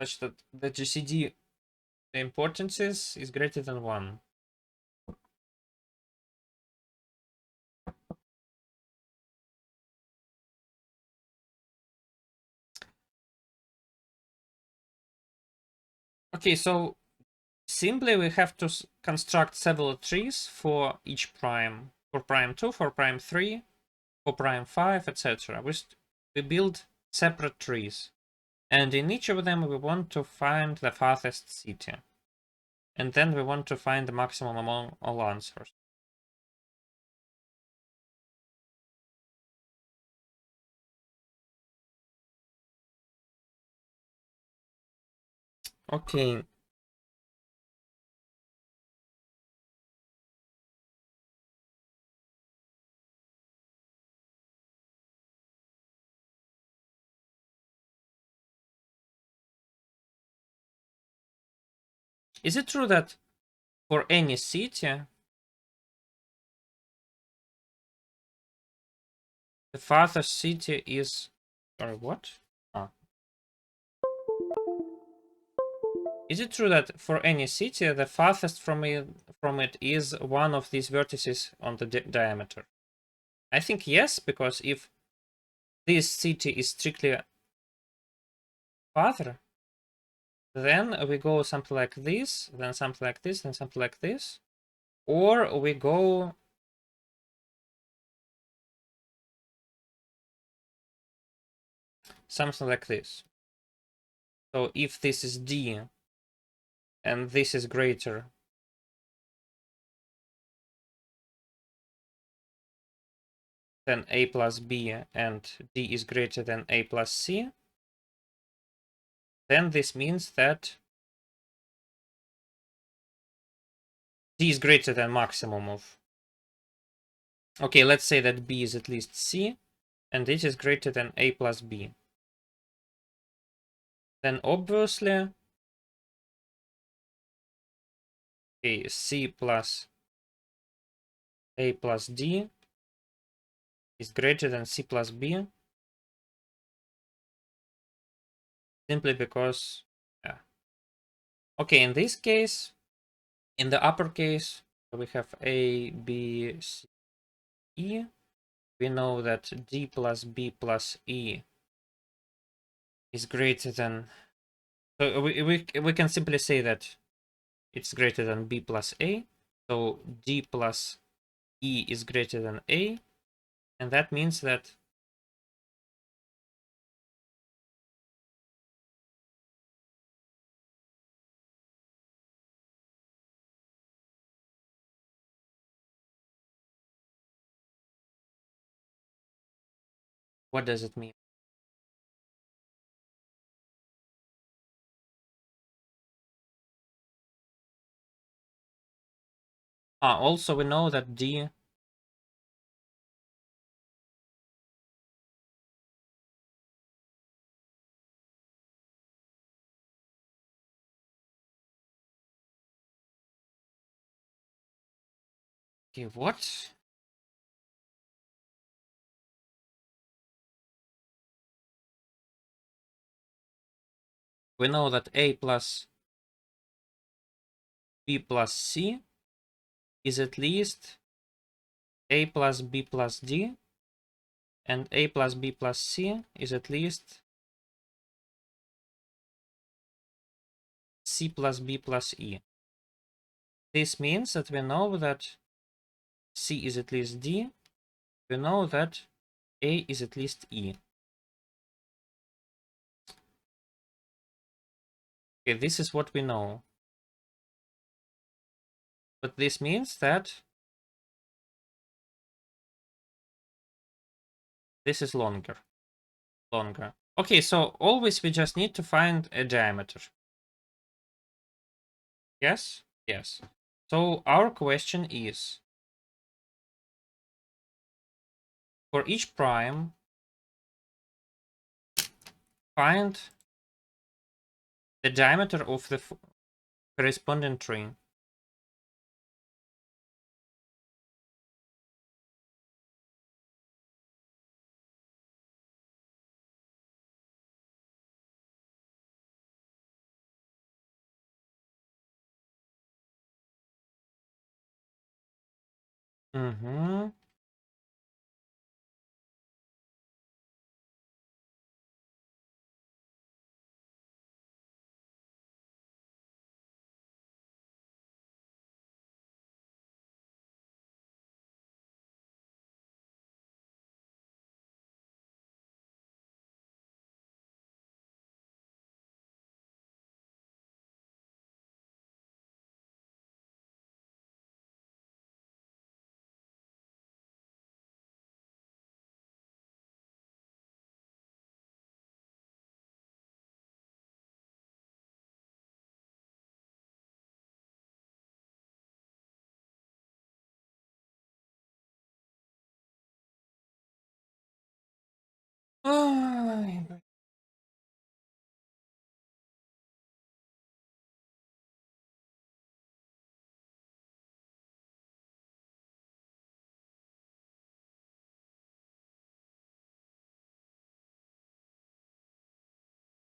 such that the GCD the importance is greater than 1. Okay, so simply we have to construct several trees for each prime. For prime 2, for prime 3, for prime 5, etc. We build separate trees. And in each of them we want to find the farthest city. And then we want to find the maximum among all answers. Okay. Is it true that for any city, the farthest city is... Sorry, what? Is it true that for any city, the farthest from it is one of these vertices on the diameter? I think yes, because if this city is strictly farther, then we go something like this, then something like this, then something like this. Or we go something like this. So if this is D and this is greater than A plus B and D is greater than A plus C, then this means that D is greater than maximum of. Okay, let's say that B is at least C and it is greater than A plus B. Then obviously, okay, C plus A plus D is greater than C plus B, simply because, yeah. Okay, in this case, in the uppercase, we have A, B, C, E. We know that D plus B plus E is greater than, so we can simply say that it's greater than B plus A. So D plus E is greater than A, and that means that what does it mean? Also we know that D okay, what? We know that A plus B plus C is at least A plus B plus D, and A plus B plus C is at least C plus B plus E. This means that we know that C is at least D, we know that A is at least E. Okay, this is what we know. But this means that this is longer. Okay, so always we just need to find a diameter. Yes? Yes. So our question is, for each prime, find the diameter of the corresponding tree. Mm-hmm.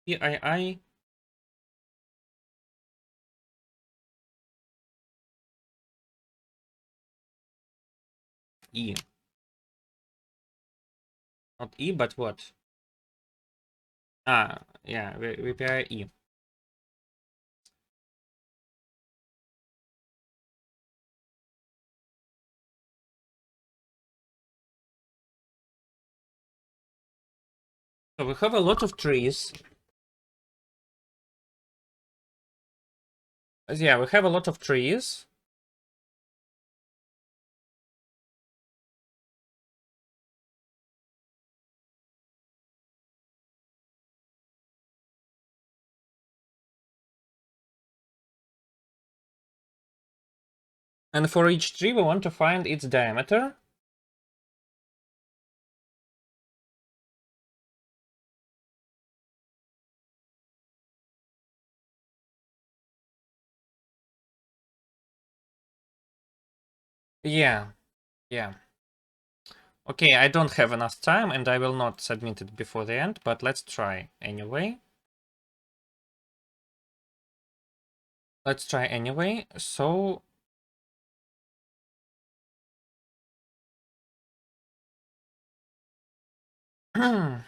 PII E. Not E, but what? Ah, yeah, VPI E. So we have a lot of trees. Yeah, we have a lot of trees. And for each tree, we want to find its diameter. Yeah, yeah. Okay, I don't have enough time and I will not submit it before the end, but let's try anyway. Let's try anyway. So so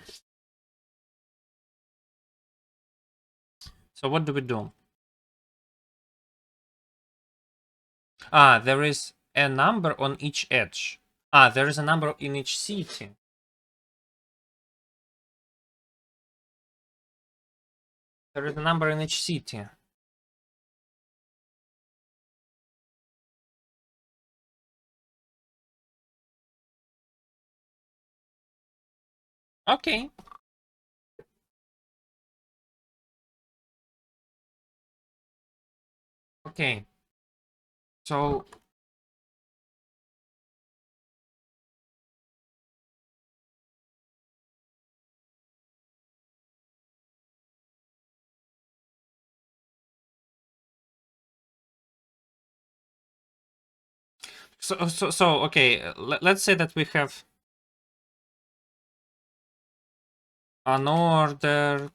what do we do? Ah, there is a number on each edge. Ah, there is a number in each city. There is a number in each city. Okay. Okay. So okay, let's say that we have an ordered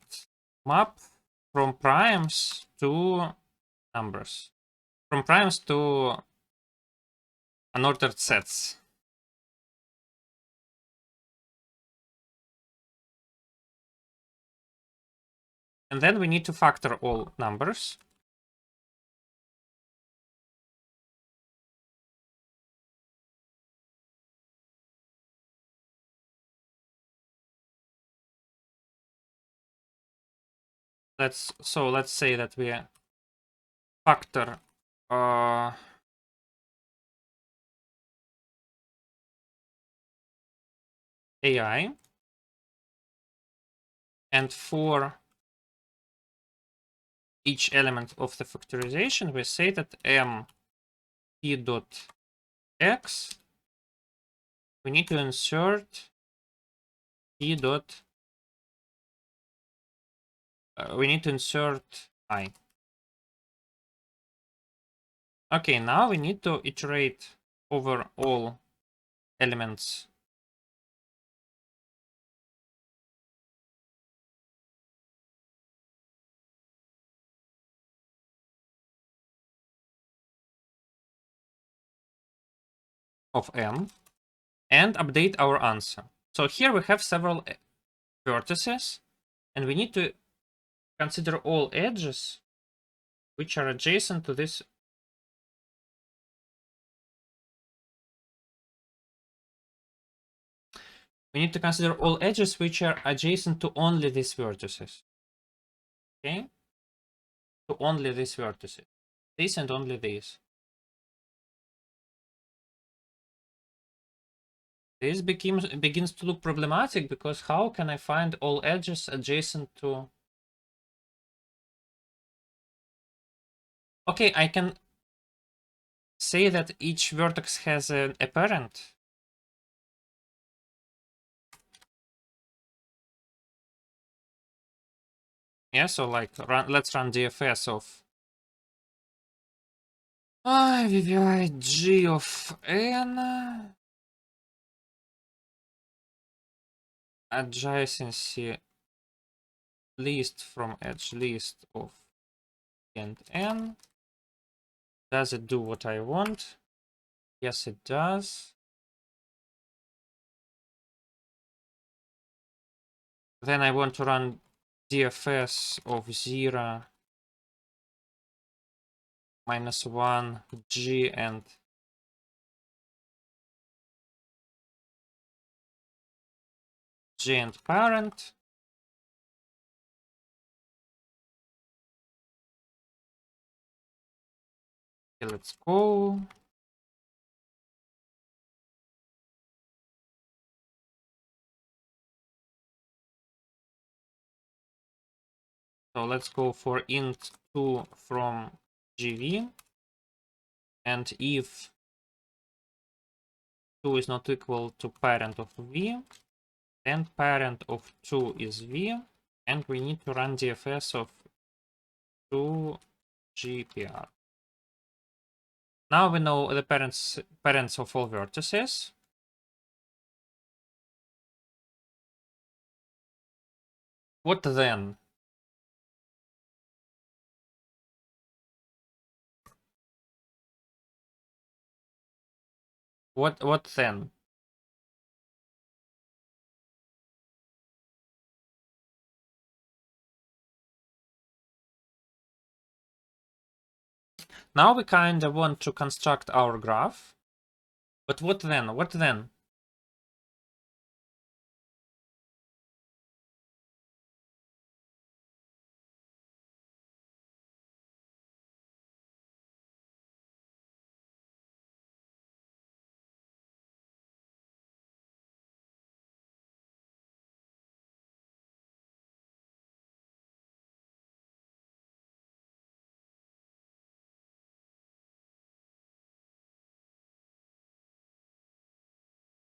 map from primes to numbers. From primes to unordered sets. And then we need to factor all numbers. Let's say that we factor AI, and for each element of the factorization we say that m p dot x, we need to insert p dot we need to insert I. Okay, now we need to iterate over all elements of M and update our answer. So here we have several vertices, and we need to consider all edges which are adjacent to this. We need to consider all edges which are adjacent to only these vertices. Okay? To only these vertices. This and only these. This begins to look problematic because how can I find all edges adjacent to... Okay, I can say that each vertex has a parent. Yeah, so like let's run DFS of VVI G of n adjacency list from edge list of and n. Does it do what I want? Yes, it does. Then I want to run DFS of 0, -1, G, and parent. Okay, let's go. So let's go for int 2 from GV. And if 2 is not equal to parent of V, then parent of 2 is V, and we need to run DFS of 2 GPR. Now we know the parents of all vertices. What then? What then? Now we kind of want to construct our graph. But what then? What then?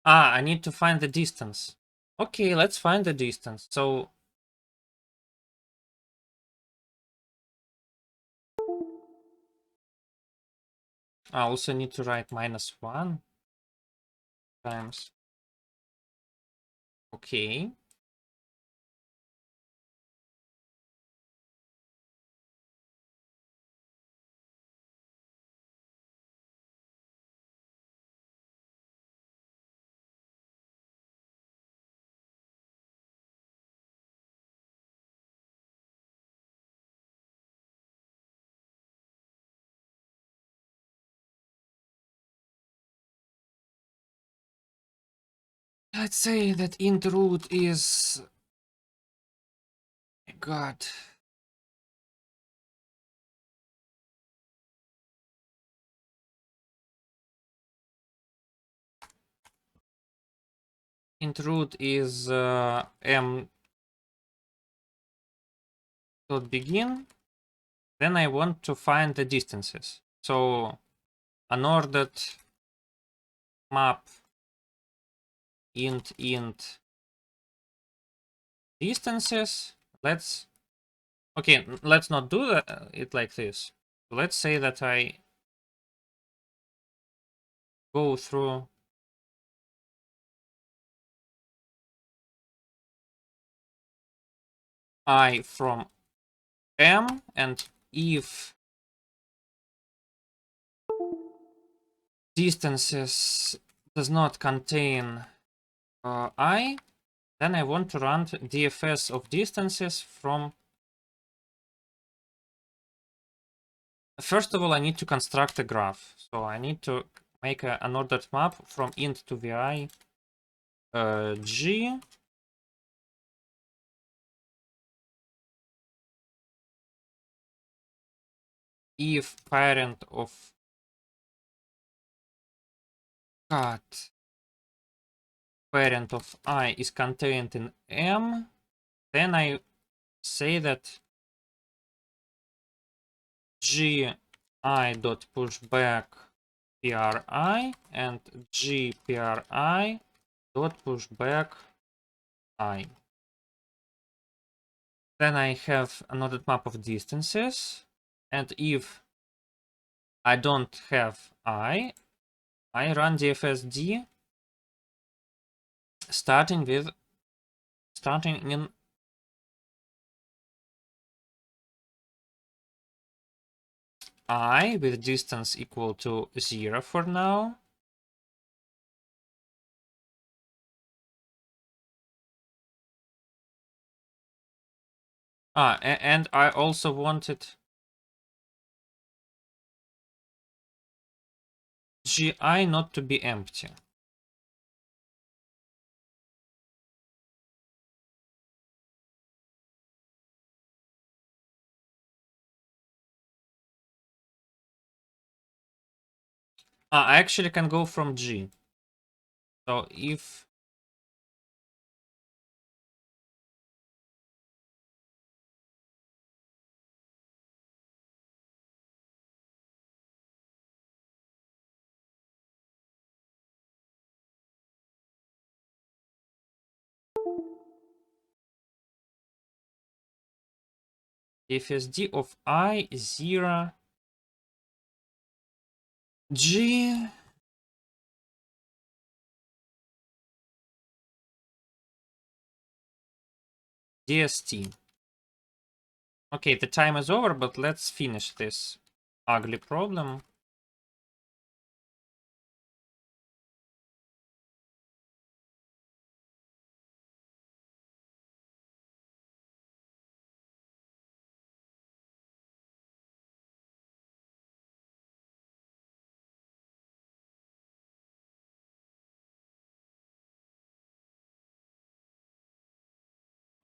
Ah, I need to find the distance. Okay, let's find the distance. So I also need to write -1 times. Okay. Let's say that int root is... God. Int root is m dot begin. Then I want to find the distances. So unordered map int distances. Let's not do that, it like this. Let's say that I go through I from M, and if distances does not contain I, then I want to run DFS of distances from... First of all, I need to construct a graph. So I need to make an ordered map from int to vi G. If parent of cut parent of I is contained in M, then I say that G I dot pushback PRI and G PRI dot pushback I. Then I have an ordered map of distances, and if I don't have I run DFSD starting in I with distance equal to 0 for now. And I also wanted GI not to be empty. I actually can go from G. So if FSD of I 0 G DST. Okay, the time is over, but let's finish this ugly problem.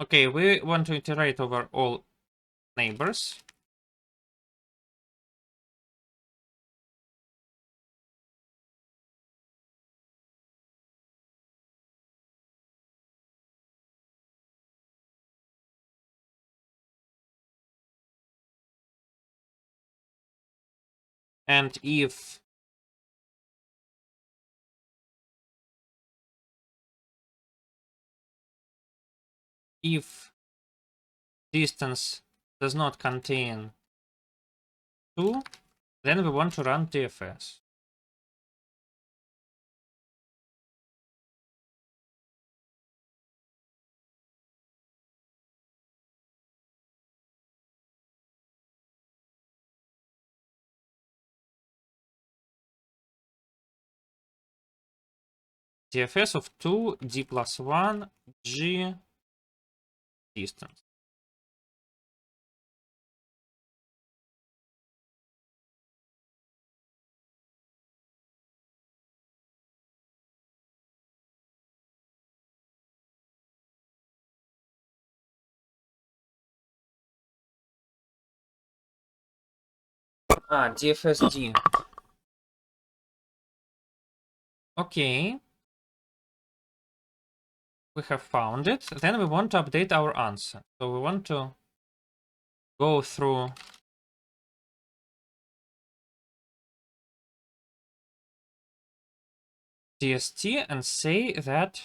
Okay, we want to iterate over all neighbors. And if distance does not contain 2, then we want to run DFS. DFS of 2 D plus 1 G distance. DFSD. Okay. We have found it. Then we want to update our answer. So we want to go through DST and say that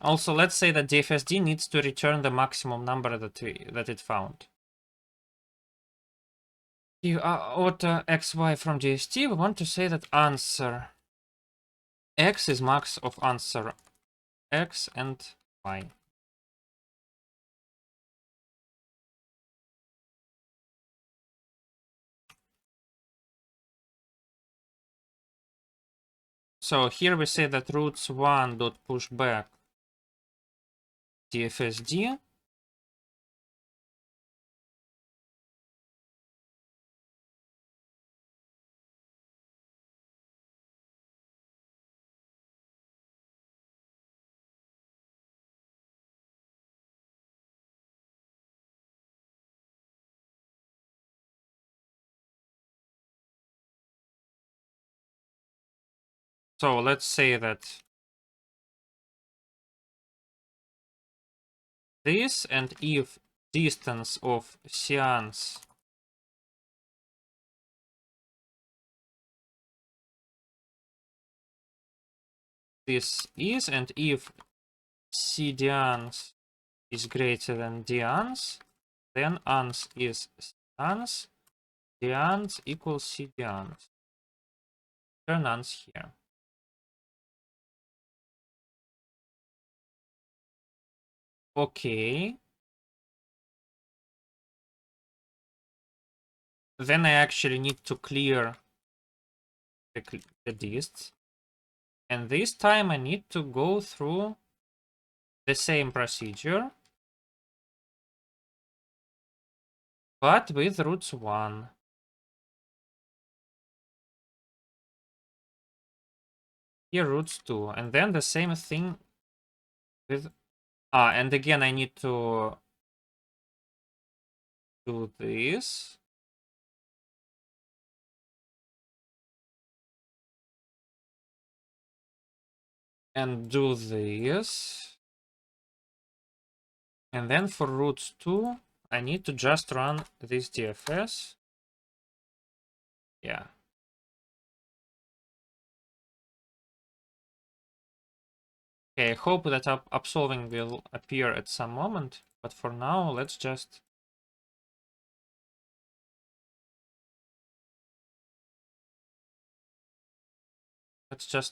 also let's say that DFSD needs to return the maximum number that it found. You auto XY from DST, we want to say that answer X is max of answer X and Y. So here we say that roots 1 dot push back DFSD. So let's say that this, and if distance of seance this is, and if cdans is greater than dans, then ans is ans, dans equals cdans. Turn ans here. Okay. then I actually need to clear the disks. And this time I need to go through the same procedure, but with roots 1. Here roots 2. And then the same thing with... and again I need to do this. And do this. And then for roots 2, I need to just run this DFS. Yeah. Okay, I hope that upsolving will appear at some moment, but for now, let's just...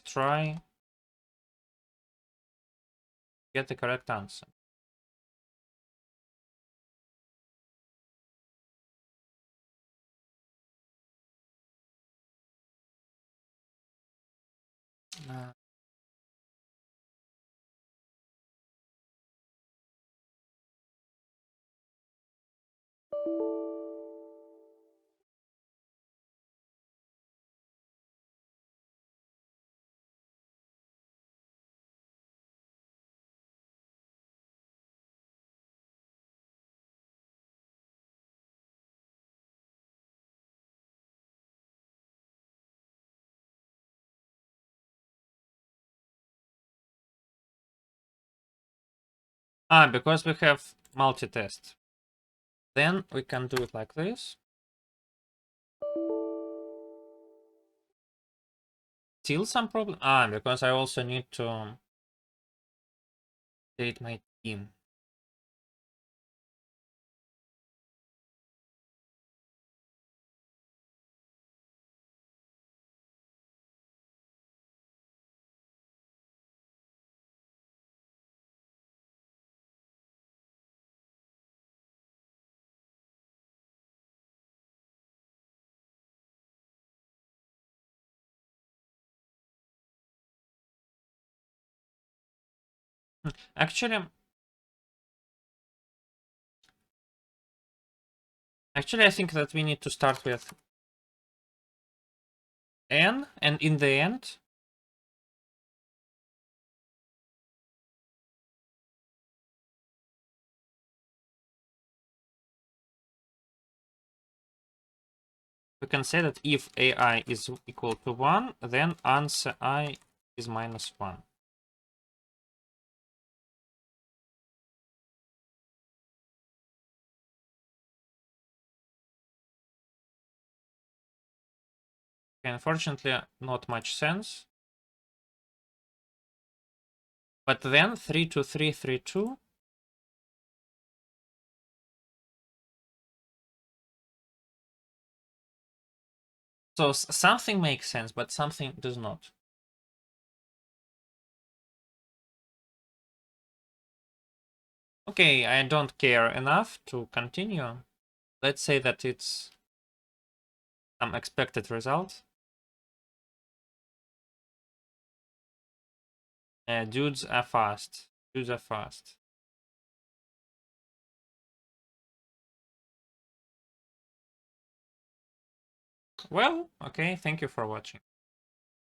try to get the correct answer. Because we have multi-test. Then we can do it like this. Still some problem? Because I also need to delete my team. Actually, I think that we need to start with n, and in the end, we can say that if AI is equal to 1, then answer I is -1. Unfortunately, not much sense. But then 3 to 3, 3, 2. So something makes sense, but something does not. Okay, I don't care enough to continue. Let's say that it's some expected result. Dudes are fast. Dudes are fast. Well, okay, thank you for watching.